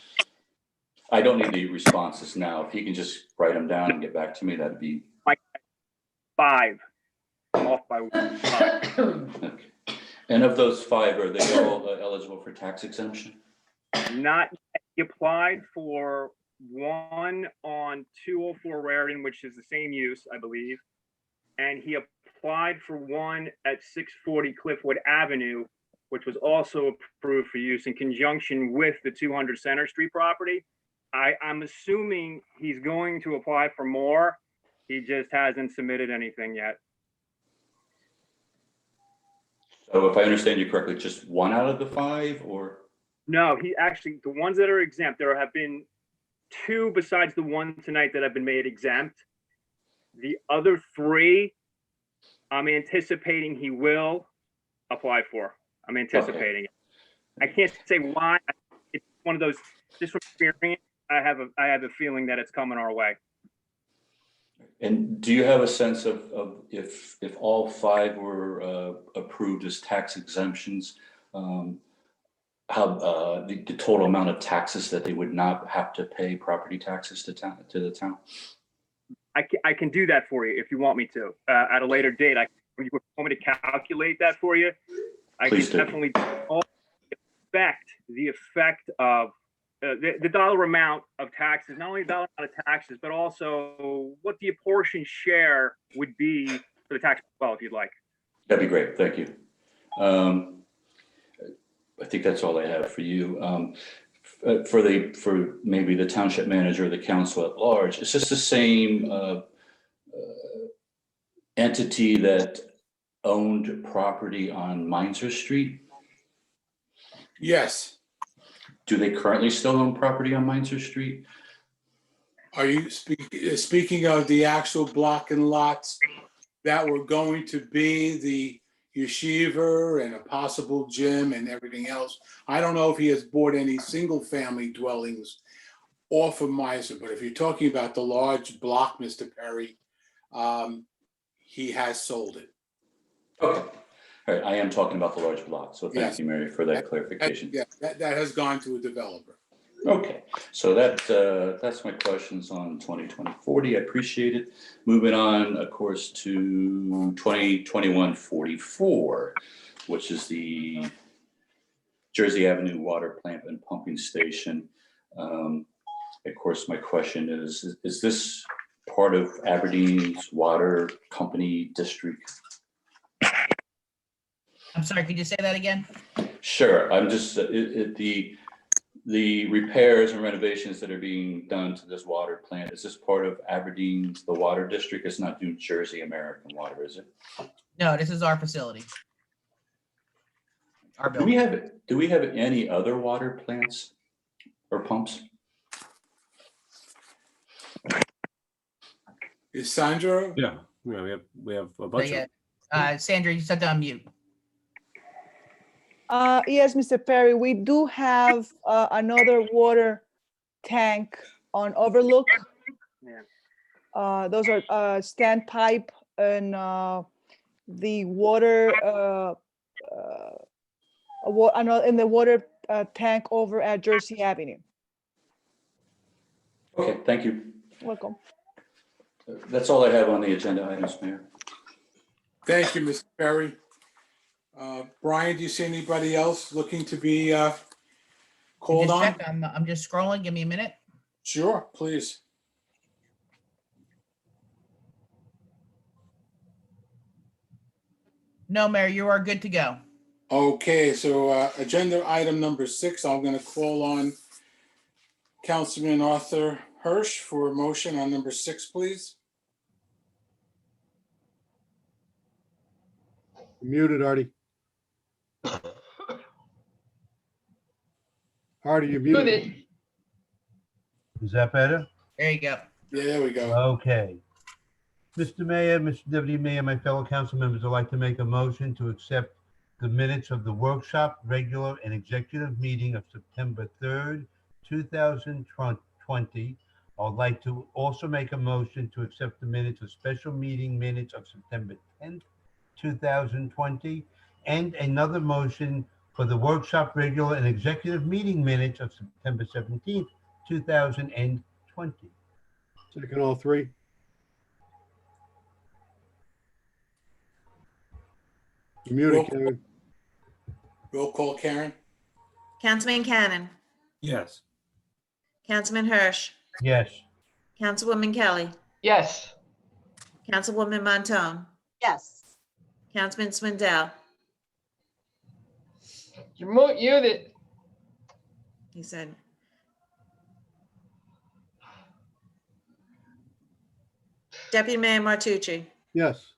I don't need the responses now. If he can just write them down and get back to me, that'd be 5. I'm off by 5. okay. And of those 5, are they all eligible for tax exemption? Not yet. He applied for one on 204 Raritan, which is the same use, I believe. And he applied for one at 640 Cliffwood Avenue, which was also approved for use in conjunction with the 200 Center Street property. I'm assuming he's going to apply for more. He just hasn't submitted anything yet. So if I understand you correctly, just one out of the 5 or? No, he actually, the ones that are exempt, there have been 2 besides the one tonight that have been made exempt. The other 3, I'm anticipating he will apply for. I'm anticipating it. I can't say why. It's one of those, just from experience, I have a feeling that it's coming our way. And do you have a sense of if all 5 were approved as tax exemptions, how the total amount of taxes that they would not have to pay property taxes to the town? I can do that for you if you want me to at a later date. If you want me to calculate that for you, I Please can do. definitely the effect of the dollar amount of taxes, not only the dollar amount of taxes, but also what the apportioned share would be for the tax, well, if you'd like. That'd be great. Thank you. I think that's all I have for you. For maybe the township manager or the council at large, is this the same entity that owned property on Meinzer Street? Yes. Do they currently still own property on Meinzer Street? Are you speaking of the actual block and lots that were going to be the yeshiva and a possible gym and everything else? I don't know if he has bought any single family dwellings off of Meiser, but if you're talking about the large block, Mr. Perry, he has sold it. Okay. All right. I am talking about the large block. So thank Yes. you, Mary, for that clarification. Yeah, that has gone to a developer. Okay, so that's my questions on 2020-40. I appreciate it. Moving on, of course, to 2021-44, which is the Jersey Avenue Water Plant and Pumping Station. Of course, my question is this part of Aberdeen's water company district? I'm sorry, could you say that again? Sure, I'm just, the repairs and renovations that are being done to this water plant, is this part of Aberdeen's, the water district? It's not New Jersey American Water, is it? No, this is our facility. Our Do we building. have any other water plants or pumps? Is Sandra? Yeah, we have a bunch of. Sandra, you said to unmute. Yes, Mr. Perry, we do have another water tank on Overlook. Yeah. Those are standpipe and the water in the water tank over at Jersey Avenue. Okay, thank you. Welcome. That's all I have on the agenda items, Mayor. Thank you, Mr. Perry. Brian, do you see anybody else looking to be called Just on? check, I'm just scrolling. Give me a minute. Sure, please. No, Mayor, you are good to go. Okay, so agenda item number 6, I'm going to call on Councilman Arthur Hirsch for a motion on number 6, please. You're muted, Artie. Artie, you're muted. Muted. Is that better? There you go. Yeah, there we go. Okay. Mr. Mayor, Mr. Deputy Mayor, my fellow council members, I'd like to make a motion to accept the minutes of the workshop, regular and executive meeting of September 3rd, 2020. I would like to also make a motion to accept the minutes of special meeting minutes of September 10th, 2020, and another motion for the workshop, regular and executive meeting minutes of September 17th, 2020. Second, all three. You're muted, Karen. Roll call, Karen. Councilman Cannon, Yes. Councilman Hirsch, Yes. Councilwoman Kelly, Yes. Councilwoman Montone, Yes. Councilman Swindell. You're muted. He said, Deputy Mayor Martucci, Yes.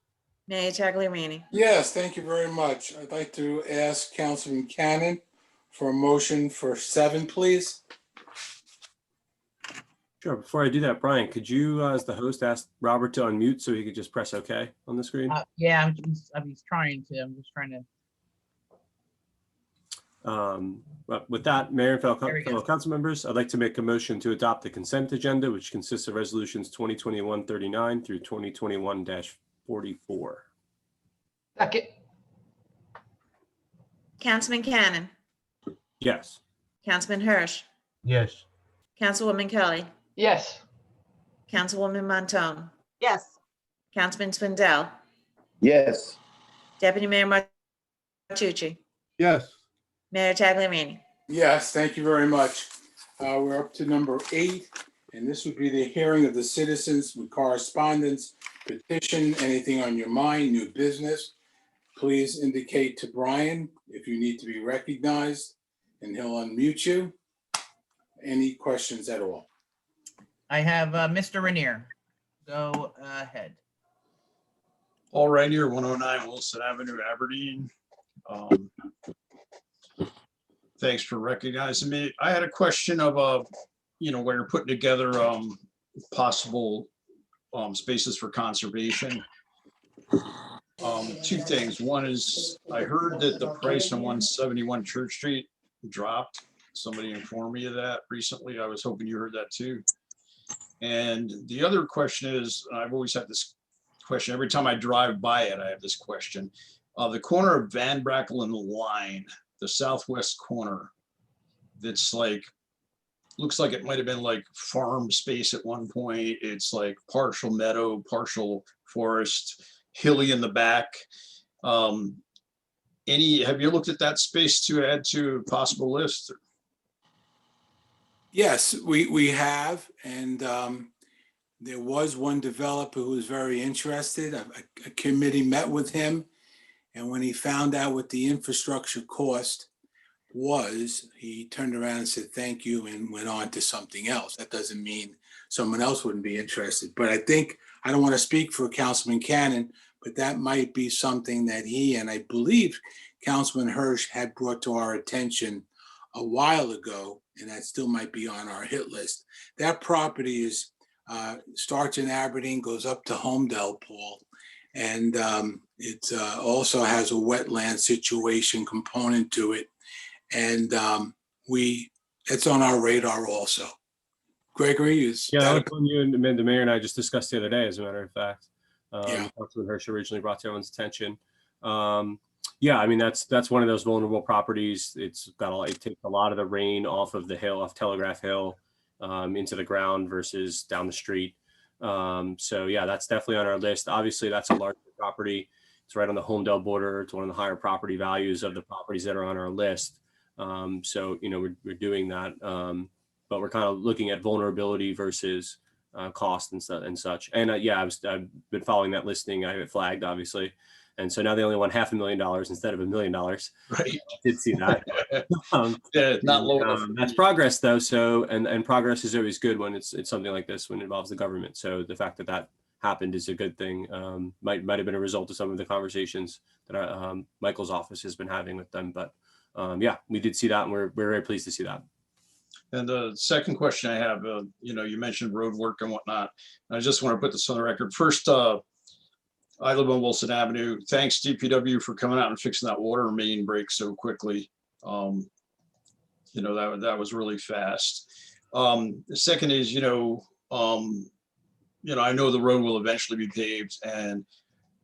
Mayor Tagliarini. Yes, thank you very much. I'd like to ask Councilman Cannon for a motion for 7, please. Sure. Before I do that, Brian, could you, as the host, ask Robert to unmute so he could just press OK on the screen? Yeah, I'm just trying to. I'm just trying to. But with that, Mayor and There we go. fellow council members, I'd like to make a motion to adopt the consent agenda, which consists of resolutions 2021-39 through 2021-44. Second. Councilman Cannon, Yes. Councilman Hirsch, Yes. Councilwoman Kelly, Yes. Councilwoman Montone, Yes. Councilman Swindell, yes, Deputy Mayor Martucci, Yes. Mayor Tagliarini. Yes, thank you very much. We're up to number 8, and this would be the hearing of the citizens with correspondence, petition, anything on your mind, new business. Please indicate to Brian if you need to be recognized, and he'll unmute you. Any questions at all? I have Mr. Rainier. Go ahead. Paul Rainier, 109 Wilson Avenue, Aberdeen. Thanks for recognizing me. I had a question of, where you're putting together possible spaces for conservation. 2 things. One is I heard that the price on 171 Church Street dropped. Somebody informed me of that recently. I was hoping you heard that too. And the other question is, I've always had this question every time I drive by it. I have this question. The corner of Van Brackle and the Line, the southwest corner, that's like, looks like it might have been like farm space at one point. It's like partial meadow, partial forest, hilly in the back. Have you looked at that space to add to a possible list? Yes, we have, and there was one developer who was very interested. A committee met with him, and when he found out what the infrastructure cost was, he turned around and said, thank you, and went on to something else. That doesn't mean someone else wouldn't be interested, but I don't want to speak for Councilman Cannon, but that might be something that he, and I believe Councilman Hirsch, had brought to our attention a while ago, and that still might be on our hit list. That property is starts in Aberdeen, goes up to Homedale, Paul, and it also has a wetland situation component to it, and it's on our radar also. Gregory, is Yeah, that that was one you and the mayor and I just discussed the other day, as a matter of fact. Yeah. Councilman Hirsch originally brought to everyone's attention. Yeah, I mean, that's one of those vulnerable properties. It takes a lot of the rain off of the hill, off Telegraph Hill, into the ground versus down the street. So yeah, that's definitely on our list. Obviously, that's a larger property. It's right on the Homedale border. It's one of the higher property values of the properties that are on our list. So, we're doing that, but we're kind of looking at vulnerability versus cost and such. And yeah, I've been following that listing. I have it flagged, obviously. And so now they only want $500,000 instead of $1 million. Right. Did see that. Yeah, not low enough. That's progress, though. So, and progress is always good when it's something like this, when it involves the government. So the fact that happened is a good thing. Might have been a result of some of the conversations that Michael's office has been having with them. But yeah, we did see that, and we're very pleased to see that. And the second question I have, you mentioned road work and whatnot. I just want to put this on the record. First, I live on Wilson Avenue. Thanks DPW for coming out and fixing that water main break so quickly. That was really fast. The second is, I know the road will eventually be paved, and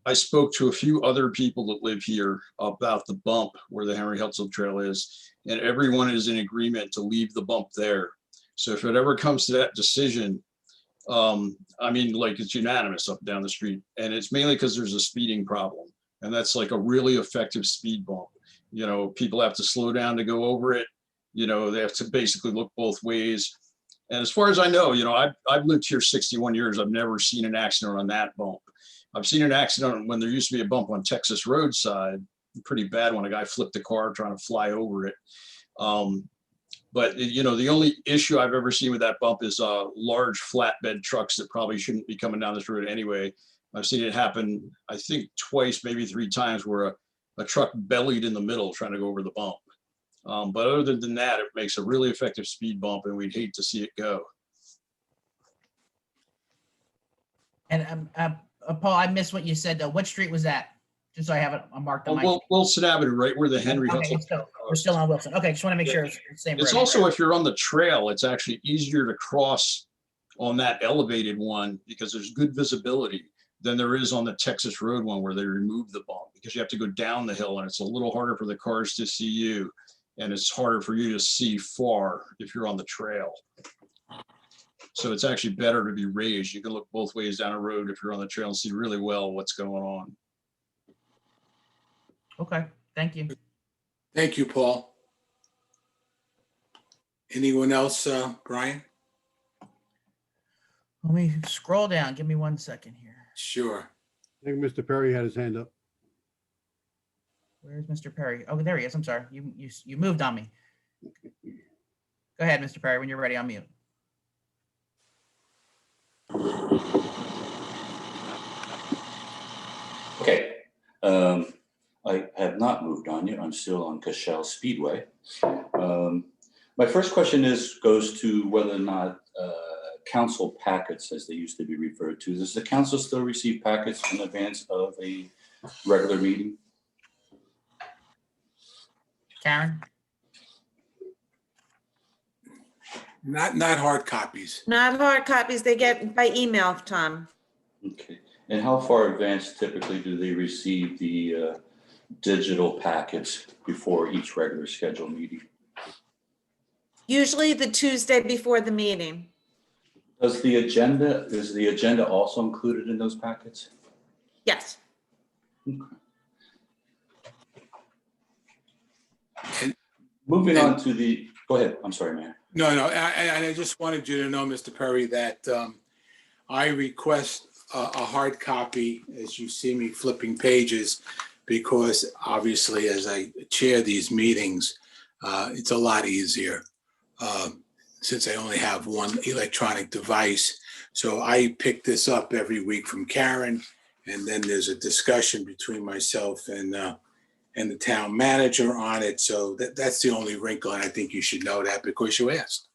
I spoke to a few other people that live here about the bump where the Henry Hetzel Trail is, and everyone is in agreement to leave the bump there. So if it ever comes to that decision, it's unanimous up and down the street, and it's mainly because there's a speeding problem, and that's like a really effective speed bump. People have to slow down to go over it. They have to basically look both ways. And as far as I know, I've lived here 61 years. I've never seen an accident on that bump. I've seen an accident when there used to be a bump on Texas roadside, pretty bad, when a guy flipped the car trying to fly over it. But you know, the only issue I've ever seen with that bump is large flatbed trucks that probably shouldn't be coming down this road anyway. I've seen it happen, I think twice, maybe 3 times, where a truck bellied in the middle trying to go over the bump. But other than that, it makes a really effective speed bump, and we'd hate to see it go. And Paul, I missed what you said though. What street was that? Just so I have it marked on my. Wilson Avenue, right where the Henry Okay, Hudson. we're still on Wilson. Okay, just want to make sure it's the same It's road. also, if you're on the trail, it's actually easier to cross on that elevated one because there's good visibility than there is on the Texas Road one where they remove the bump, because you have to go down the hill and it's a little harder for the cars to see you. And it's harder for you to see far if you're on the trail. So it's actually better to be raised. You can look both ways down a road if you're on the trail and see really well what's going on. Okay, thank you. Thank you, Paul. Anyone else, Brian? Let me scroll down. Give me 1 second here. Sure. I think Mr. Perry had his hand up. Where's Mr. Perry? Oh, there he is. I'm sorry. You moved on me. Go ahead, Mr. Perry, when you're ready, on mute. Okay. I have not moved on yet. I'm still on Cashel Speedway. My first question goes to whether or not council packets, as they used to be referred to, does the council still receive packets in advance of a regular meeting? Karen? Not hard copies. Not hard copies, they get by email, Tom. Okay. And how far advanced typically do they receive the digital packets before each regular scheduled meeting? Usually the Tuesday before the meeting. Is the agenda also included in those packets? Yes. Okay. Moving on to the, go ahead. I'm sorry, Mayor. No, I just wanted you to know, Mr. Perry, that I request a hard copy as you see me flipping pages, because obviously as I chair these meetings, it's a lot easier since I only have one electronic device. So I pick this up every week from Karen, and then there's a discussion between myself and the town manager on it. So that's the only wrinkle, and I think you should know that because you asked.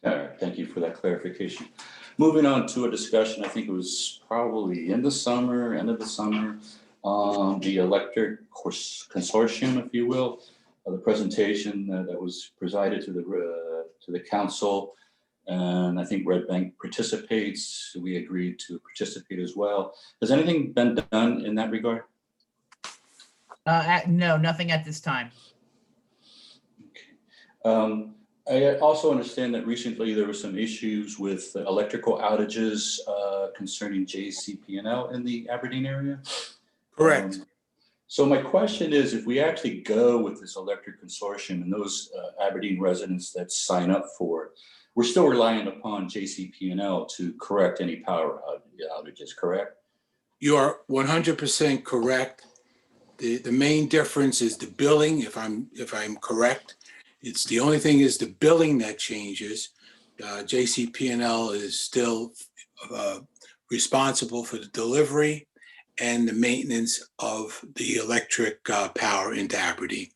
All right, thank you for that clarification. Moving on to a discussion, I think it was probably end of the summer, on the electric consortium, if you will, the presentation that was presided to the council. And I think Red Bank participates. We agreed to participate as well. Has anything been done in that regard? No, nothing at this time. Okay. I also understand that recently there were some issues with electrical outages concerning JCP&L in the Aberdeen area. Correct. So my question is, if we actually go with this electric consortium and those Aberdeen residents that sign up for it, we're still relying upon JCP&L to correct any power outages, correct? You are 100% correct. The main difference is the billing, if I'm correct. It's the only thing is the billing that changes. JCP&L is still responsible for the delivery and the maintenance of the electric power into Aberdeen.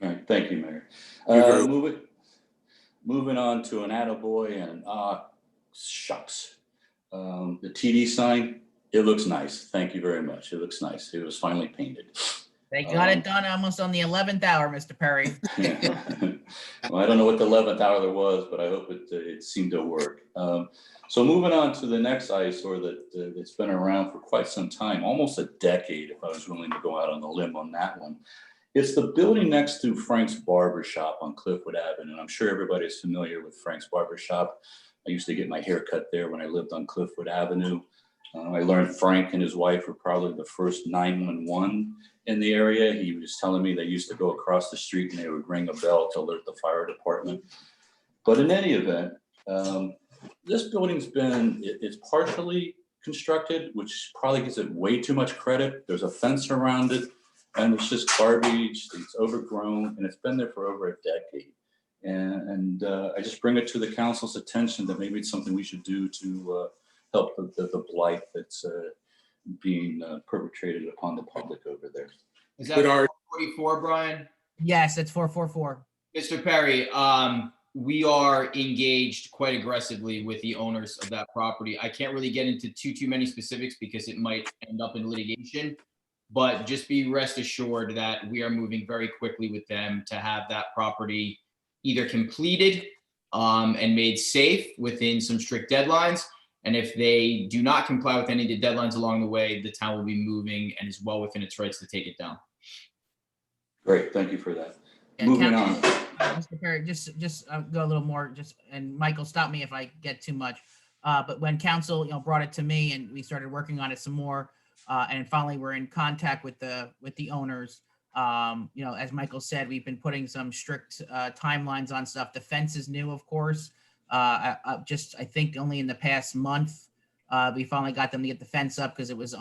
All right, thank you, Mayor. Moving on to an attaboy and shucks. The TD sign, it looks nice. Thank you very much. It looks nice. It was finally painted. They got it done almost on the 11th hour, Mr. Perry. Well, I don't know what the 11th hour there was, but I hope it seemed to work. So moving on to the next eyesore that's been around for quite some time, almost a decade, if I was willing to go out on the limb on that one. It's the building next to Frank's Barber Shop on Cliffwood Avenue. And I'm sure everybody's familiar with Frank's Barber Shop. I used to get my hair cut there when I lived on Cliffwood Avenue. I learned Frank and his wife were probably the first 911 in the area. He was telling me they used to go across the street and they would ring a bell to alert the fire department. But in any event, this building's it's partially constructed, which probably gives it way too much credit. There's a fence around it and it's just garbage, it's overgrown, and it's been there for over a decade. And I just bring it to the council's attention that maybe it's something we should do to help the blight that's being perpetrated upon the public over there. Is that Good art. 44, Brian? Yes, it's 444. Mr. Perry, we are engaged quite aggressively with the owners of that property. I can't really get into too many specifics because it might end up in litigation, but just be rest assured that we are moving very quickly with them to have that property either completed and made safe within some strict deadlines. And if they do not comply with any of the deadlines along the way, the town will be moving and is well within its rights to take it down. Great, thank you for that. And Moving Council- on. Mr. Perry, just go a little more, and Michael, stop me if I get too much. But when council, brought it to me and we started working on it some more, and finally we're in contact with the owners. As Michael said, we've been putting some strict timelines on stuff. The fence is new, of course. I think only in the past month, we finally got them to get the fence up because it was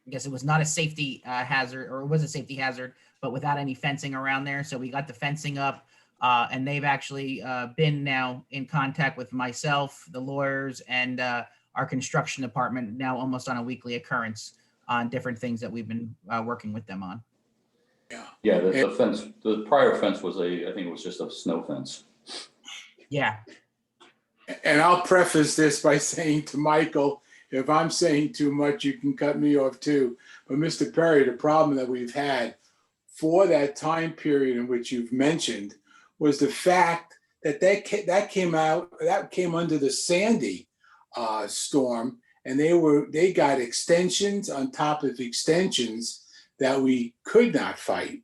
I guess it was not a safety hazard, or it was a safety hazard, but without any fencing around there. So we got the fencing up, and they've actually been now in contact with myself, the lawyers, and our construction department now almost on a weekly occurrence on different things that we've been working with them on. Yeah, the fence, the prior fence was I think it was just a snow fence. Yeah. And I'll preface this by saying to Michael, if I'm saying too much, you can cut me off too. But Mr. Perry, the problem that we've had for that time period in which you've mentioned was the fact that that came under the Sandy storm, and they got extensions on top of extensions that we could not fight.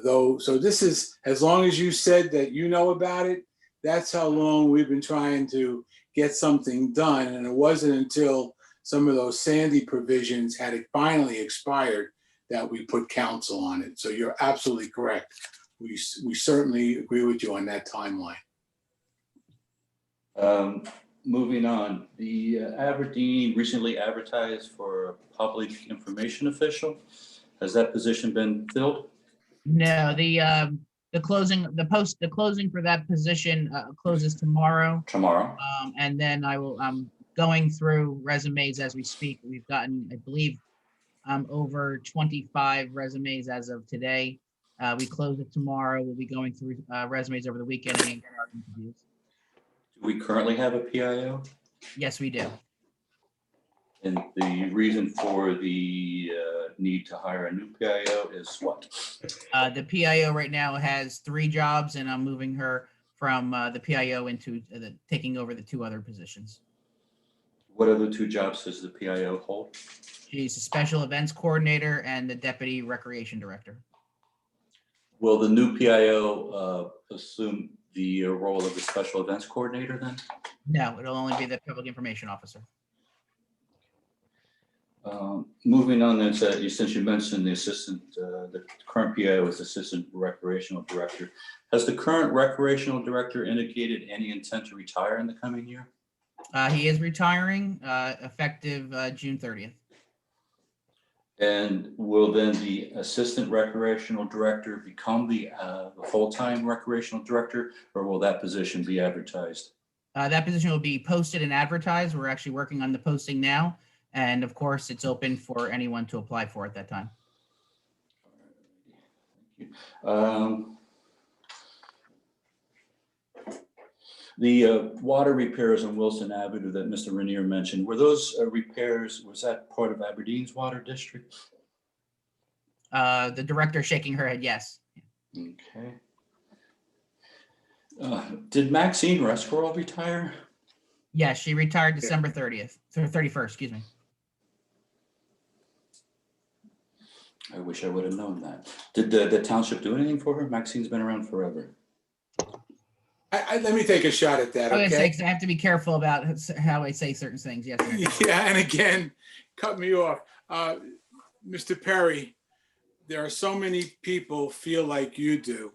So this is, as long as you said that you know about it, that's how long we've been trying to get something done. And it wasn't until some of those Sandy provisions had finally expired that we put council on it. So you're absolutely correct. We certainly agree with you on that timeline. Moving on, the Aberdeen recently advertised for a public information official. Has that position been filled? No, the closing for that position closes tomorrow. Tomorrow. And then I'm going through resumes as we speak. We've gotten, I believe, over 25 resumes as of today. We close it tomorrow. We'll be going through resumes over the weekend and our interviews. Do we currently have a PIO? Yes, we do. And the reason for the need to hire a new PIO is what? The PIO right now has 3 jobs, and I'm moving her from the PIO into taking over the 2 other positions. What other 2 jobs does the PIO hold? She's a special events coordinator and the deputy recreation director. Will the new PIO assume the role of the special events coordinator then? No, it'll only be the public information officer. Moving on, then, since you mentioned the assistant, the current PIO is assistant recreational director. Has the current recreational director indicated any intent to retire in the coming year? He is retiring effective June 30th. And will then the assistant recreational director become the full-time recreational director, or will that position be advertised? That position will be posted and advertised. We're actually working on the posting now. And of course, it's open for anyone to apply for at that time. The water repairs on Wilson Avenue that Mr. Rainier mentioned, were those repairs, was that part of Aberdeen's water district? The director shaking her head, yes. Okay. Did Maxine Rescorel retire? Yes, she retired December 30th, or 31st, excuse me. I wish I would have known that. Did the township do anything for her? Maxine's been around forever. Let me take a shot at that, okay? I have to be careful about how I say certain things, yes. Yeah, and again, cut me off. Mr. Perry, there are so many people feel like you do.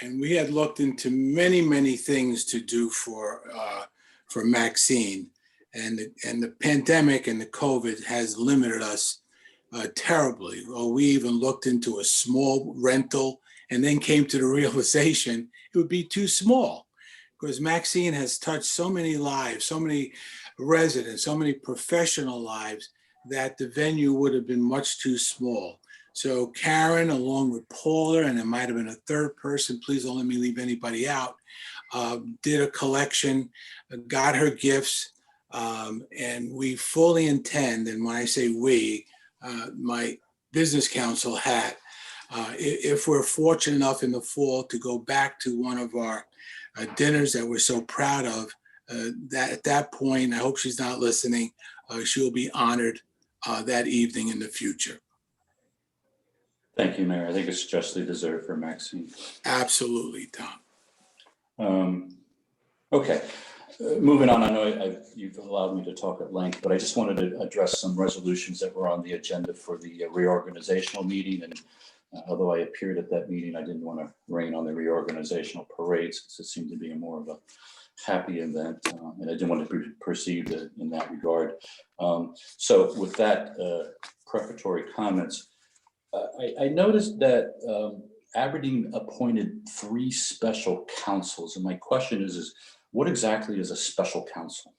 And we had looked into many, many things to do for Maxine. And the pandemic and the COVID has limited us terribly. Well, we even looked into a small rental and then came to the realization it would be too small, because Maxine has touched so many lives, so many residents, so many professional lives, that the venue would have been much too small. So Karen, along with Paula, and there might have been a third person, please don't let me leave anybody out, did a collection, got her gifts, and we fully intend, and when I say we, my business council hat, if we're fortunate enough in the fall to go back to one of our dinners that we're so proud of, that at that point, I hope she's not listening, she'll be honored that evening in the future. Thank you, Mayor. I think it's justly deserved for Maxine. Absolutely, Tom. Okay, moving on. I know you've allowed me to talk at length, but I just wanted to address some resolutions that were on the agenda for the reorganizational meeting. And although I appeared at that meeting, I didn't want to rain on the reorganizational parades, because it seemed to be more of a happy event, and I didn't want to be perceived in that regard. So with that prefatory comments, I noticed that Aberdeen appointed 3 special counsels, and my question is what exactly is a special counsel?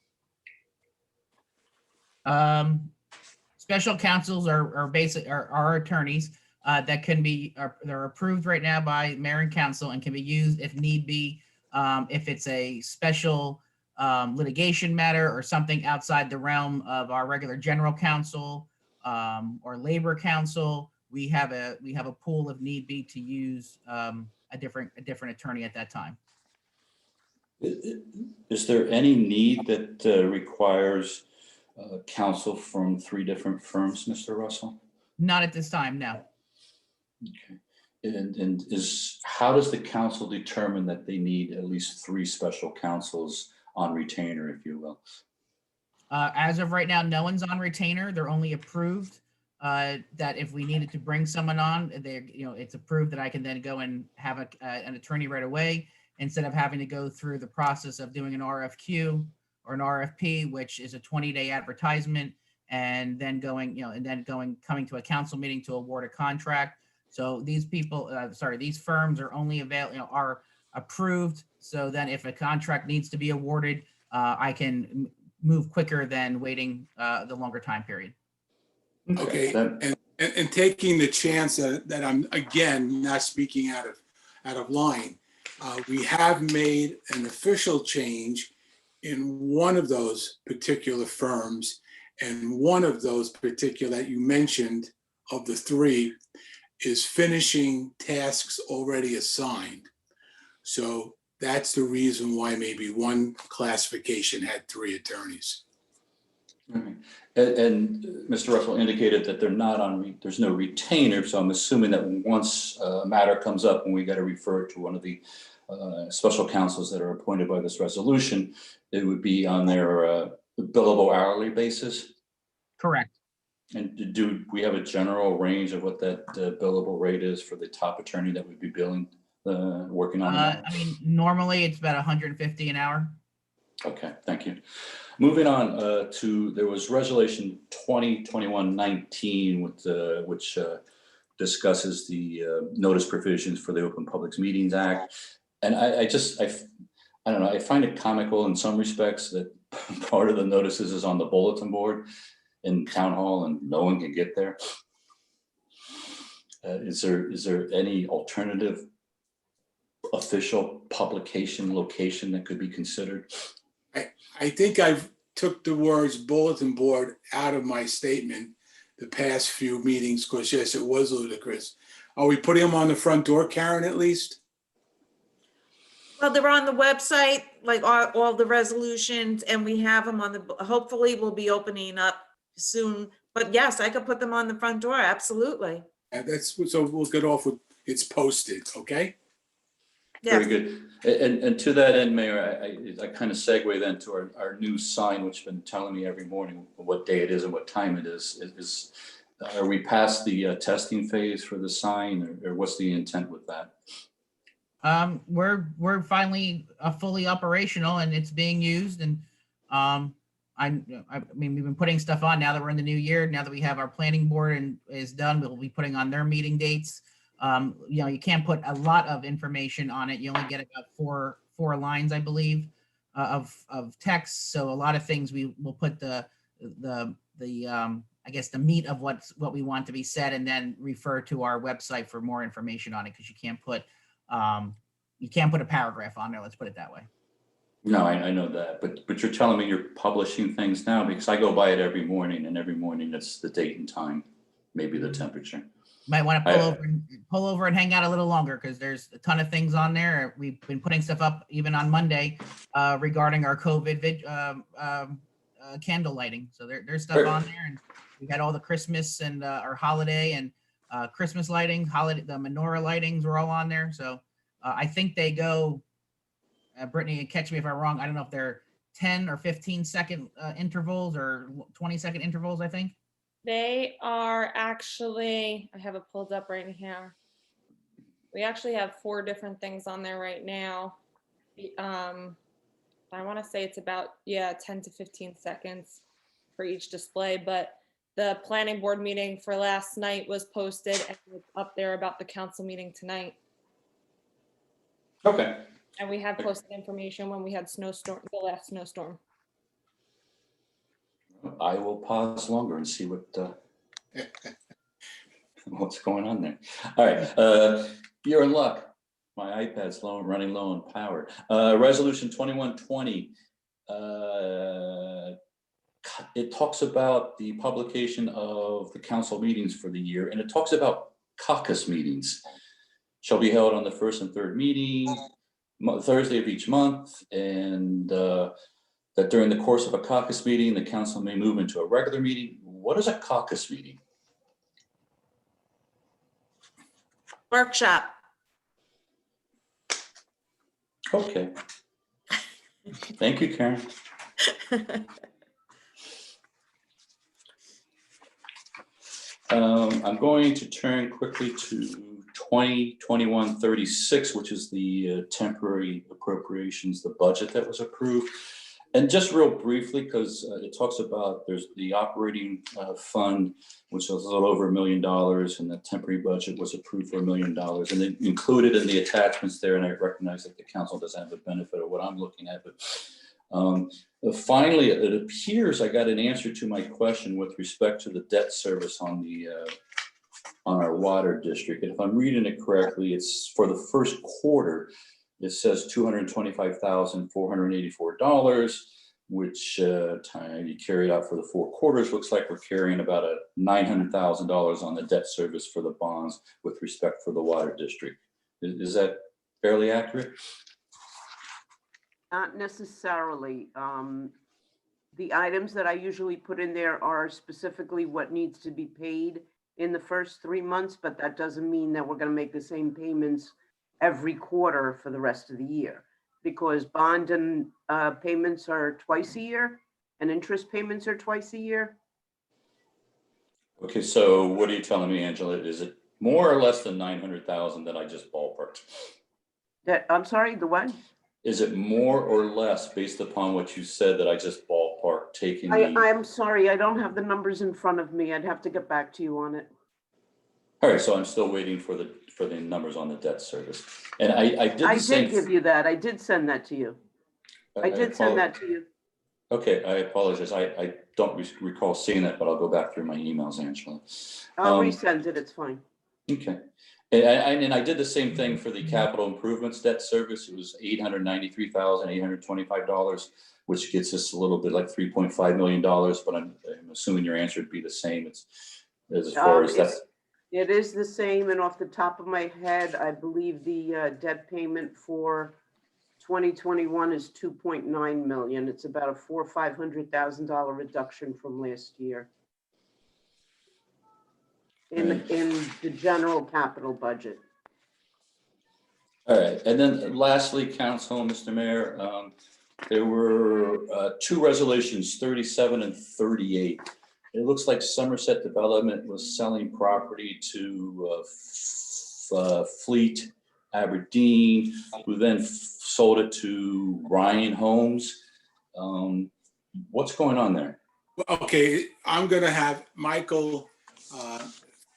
Special counsels are attorneys that can be, they're approved right now by mayor and council and can be used if need be. If it's a special litigation matter or something outside the realm of our regular general counsel or labor counsel, we have a pool if need be to use a different attorney at that time. Is there any need that requires counsel from 3 different firms, Mr. Russell? Not at this time, no. Okay. And how does the council determine that they need at least 3 special counsels on retainer, if you will? As of right now, no one's on retainer. They're only approved. That if we needed to bring someone on, it's approved that I can then go and have an attorney right away, instead of having to go through the process of doing an RFQ or an RFP, which is a 20-day advertisement, and then coming to a council meeting to award a contract. So these people, these firms are only are approved. So then if a contract needs to be awarded, I can move quicker than waiting the longer time period. Okay, and taking the chance that I'm again not speaking out of line, we have made an official change in one of those particular firms, and one of those particular that you mentioned of the 3 is finishing tasks already assigned. So that's the reason why maybe one classification had 3 attorneys. Right. And Mr. Russell indicated that they're not on, there's no retainer. So I'm assuming that once a matter comes up and we got to refer it to one of the special counsels that are appointed by this resolution, it would be on their billable hourly basis? Correct. And do we have a general range of what that billable rate is for the top attorney that would be billing, working on? I mean, normally it's about 150 an hour. Okay, thank you. Moving on to, there was resolution 2021-19 with which discusses the notice provisions for the Open Public Meetings Act. And I don't know, I find it comical in some respects that part of the notices is on the bulletin board in town hall and no one can get there. Is there any alternative official publication location that could be considered? I think I've took the words bulletin board out of my statement the past few meetings, because yes, it was ludicrous. Are we putting them on the front door, Karen, at least? Well, they're on the website, like all the resolutions, and we have them on the, hopefully we'll be opening up soon. But yes, I could put them on the front door, absolutely. And so we'll get off with it's posted, okay? Yes. Very good. And to that end, Mayor, I kind of segue then to our new sign, which has been telling me every morning what day it is and what time it is. Are we past the testing phase for the sign, or what's the intent with that? We're finally fully operational and it's being used. And I mean, we've been putting stuff on now that we're in the new year. Now that we have our planning board and is done, we'll be putting on their meeting dates. You can't put a lot of information on it. You only get about four lines, I believe, of text. So a lot of things we will put the I guess the meat of what we want to be said, and then refer to our website for more information on it, because you can't put a paragraph on there. Let's put it that way. No, I know that, but you're telling me you're publishing things now, because I go by it every morning, and every morning it's the date and time, maybe the temperature. Might want to pull over and hang out a little longer, because there's a ton of things on there. We've been putting stuff up even on Monday regarding our COVID candle lighting. So there's stuff on there, and we had all the Christmas and our holiday and Christmas lighting, the menorah lightings were all on there. So I think they go, Brittany, catch me if I'm wrong, I don't know if they're 10 or 15 second intervals or 20-second intervals, I think. They are actually, I have it pulled up right here. We actually have 4 different things on there right now. I want to say it's about, 10 to 15 seconds for each display, but the planning board meeting for last night was posted, and it's up there about the council meeting tonight. Okay. And we have posted information when we had the last snowstorm. I will pause longer and see what's going on there. All right, you're in luck. My iPad's running low on power. Resolution 2120. It talks about the publication of the council meetings for the year, and it talks about caucus meetings. Shall be held on the first and third meeting, Thursday of each month, and that during the course of a caucus meeting, the council may move into a regular meeting. What is a caucus meeting? Workshop. Okay. Thank you, Karen. I'm going to turn quickly to 2021-36, which is the temporary appropriations, the budget that was approved. And just real briefly, because it talks about there's the operating fund, which was a little over $1 million, and the temporary budget was approved for $1 million. And then included in the attachments there, and I recognize that the council doesn't have the benefit of what I'm looking at, but finally, it appears I got an answer to my question with respect to the debt service on our water district. And if I'm reading it correctly, it's for the first quarter. It says $225,484, which you carry out for the 4 quarters. Looks like we're carrying about $900,000 on the debt service for the bonds with respect for the water district. Is that fairly accurate? Not necessarily. The items that I usually put in there are specifically what needs to be paid in the first 3 months, but that doesn't mean that we're going to make the same payments every quarter for the rest of the year, because bond and payments are twice a year and interest payments are twice a year. Okay, so what are you telling me, Angela? Is it more or less than 900,000 that I just ballparked? I'm sorry, the what? Is it more or less based upon what you said that I just ballparked taking? I'm sorry, I don't have the numbers in front of me. I'd have to get back to you on it. All right, so I'm still waiting for the numbers on the debt service. And I did give you that. I did send that to you. I did send that to you. Okay, I apologize. I don't recall seeing that, but I'll go back through my emails, Angela. I'll resend it. It's fine. Okay. And I did the same thing for the capital improvements debt service. It was $893,825, which gets us a little bit like $3.5 million, but I'm assuming your answer would be the same. It's as far as that. It is the same, and off the top of my head, I believe the debt payment for 2021 is 2.9 million. It's about a $400,000 or $500,000 reduction from last year in the general capital budget. All right, and then lastly, Council, Mr. Mayor, there were 2 resolutions, 37 and 38. It looks like Somerset Development was selling property to Fleet Aberdeen, who then sold it to Ryan Homes. What's going on there? Okay, I'm going to have Michael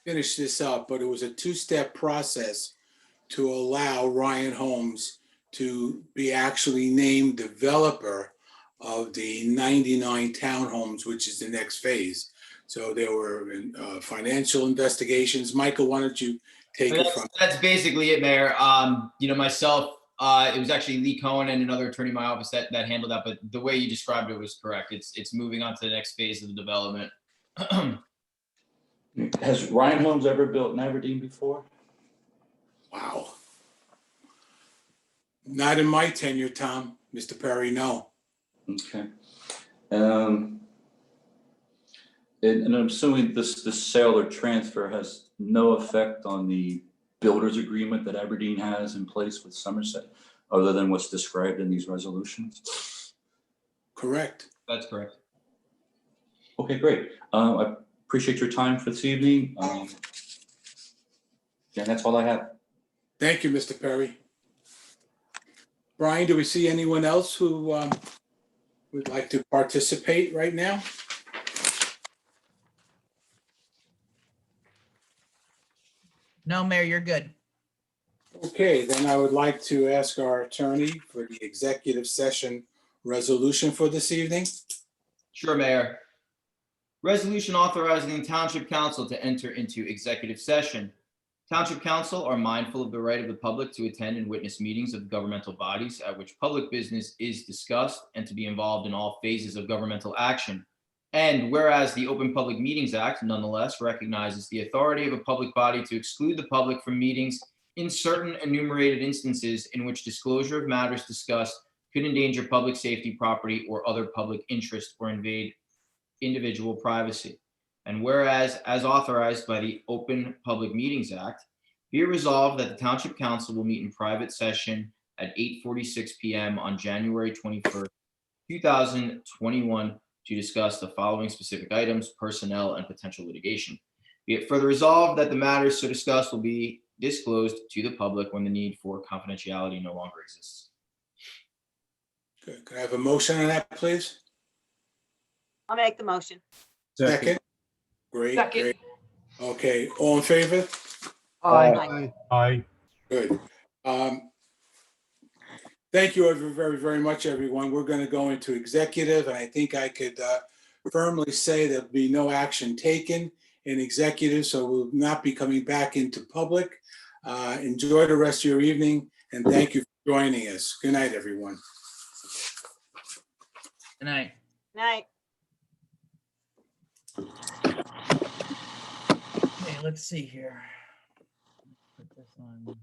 finish this up, but it was a two-step process to allow Ryan Holmes to be actually named developer of the 99 townhomes, which is the next phase. So there were financial investigations. Michael, why don't you take it from? That's basically it, Mayor. Myself, it was actually Lee Cohen and another attorney in my office that handled that. But the way you described it was correct. It's moving on to the next phase of the development. Has Ryan Holmes ever built in Aberdeen before? Wow. Not in my tenure, Tom. Mr. Perry, no. Okay. And I'm assuming this sale or transfer has no effect on the builder's agreement that Aberdeen has in place with Somerset, other than what's described in these resolutions? Correct. That's correct. Okay, great. I appreciate your time for this evening. Yeah, that's all I have. Thank you, Mr. Perry. Brian, do we see anyone else who would like to participate right now? No, Mayor, you're good. Okay, then I would like to ask our attorney for the executive session resolution for this evening. Sure, Mayor. Resolution authorizing the Township Council to enter into executive session. Township Council are mindful of the right of the public to attend and witness meetings of governmental bodies at which public business is discussed and to be involved in all phases of governmental action. And whereas the Open Public Meetings Act nonetheless recognizes the authority of a public body to exclude the public from meetings in certain enumerated instances in which disclosure of matters discussed could endanger public safety, property, or other public interest or invade individual privacy. And whereas, as authorized by the Open Public Meetings Act, be it resolved that the Township Council will meet in private session at 8:46 p.m. on January 21st, 2021 to discuss the following specific items, personnel, and potential litigation. Be it further resolved that the matters so discussed will be disclosed to the public when the need for confidentiality no longer exists. Good. Could I have a motion on that, please? I'll make the motion. Second. Great, Second. great. Okay, all in favor? Aye. Aye. Good. Thank you very, very much, everyone. We're going to go into executive, and I think I could firmly say there'll be no action taken in executive, so we'll not be coming back into public. Enjoy the rest of your evening, and thank you for joining us. Good night, everyone. Good night. Night. Okay, let's see here. Put this on.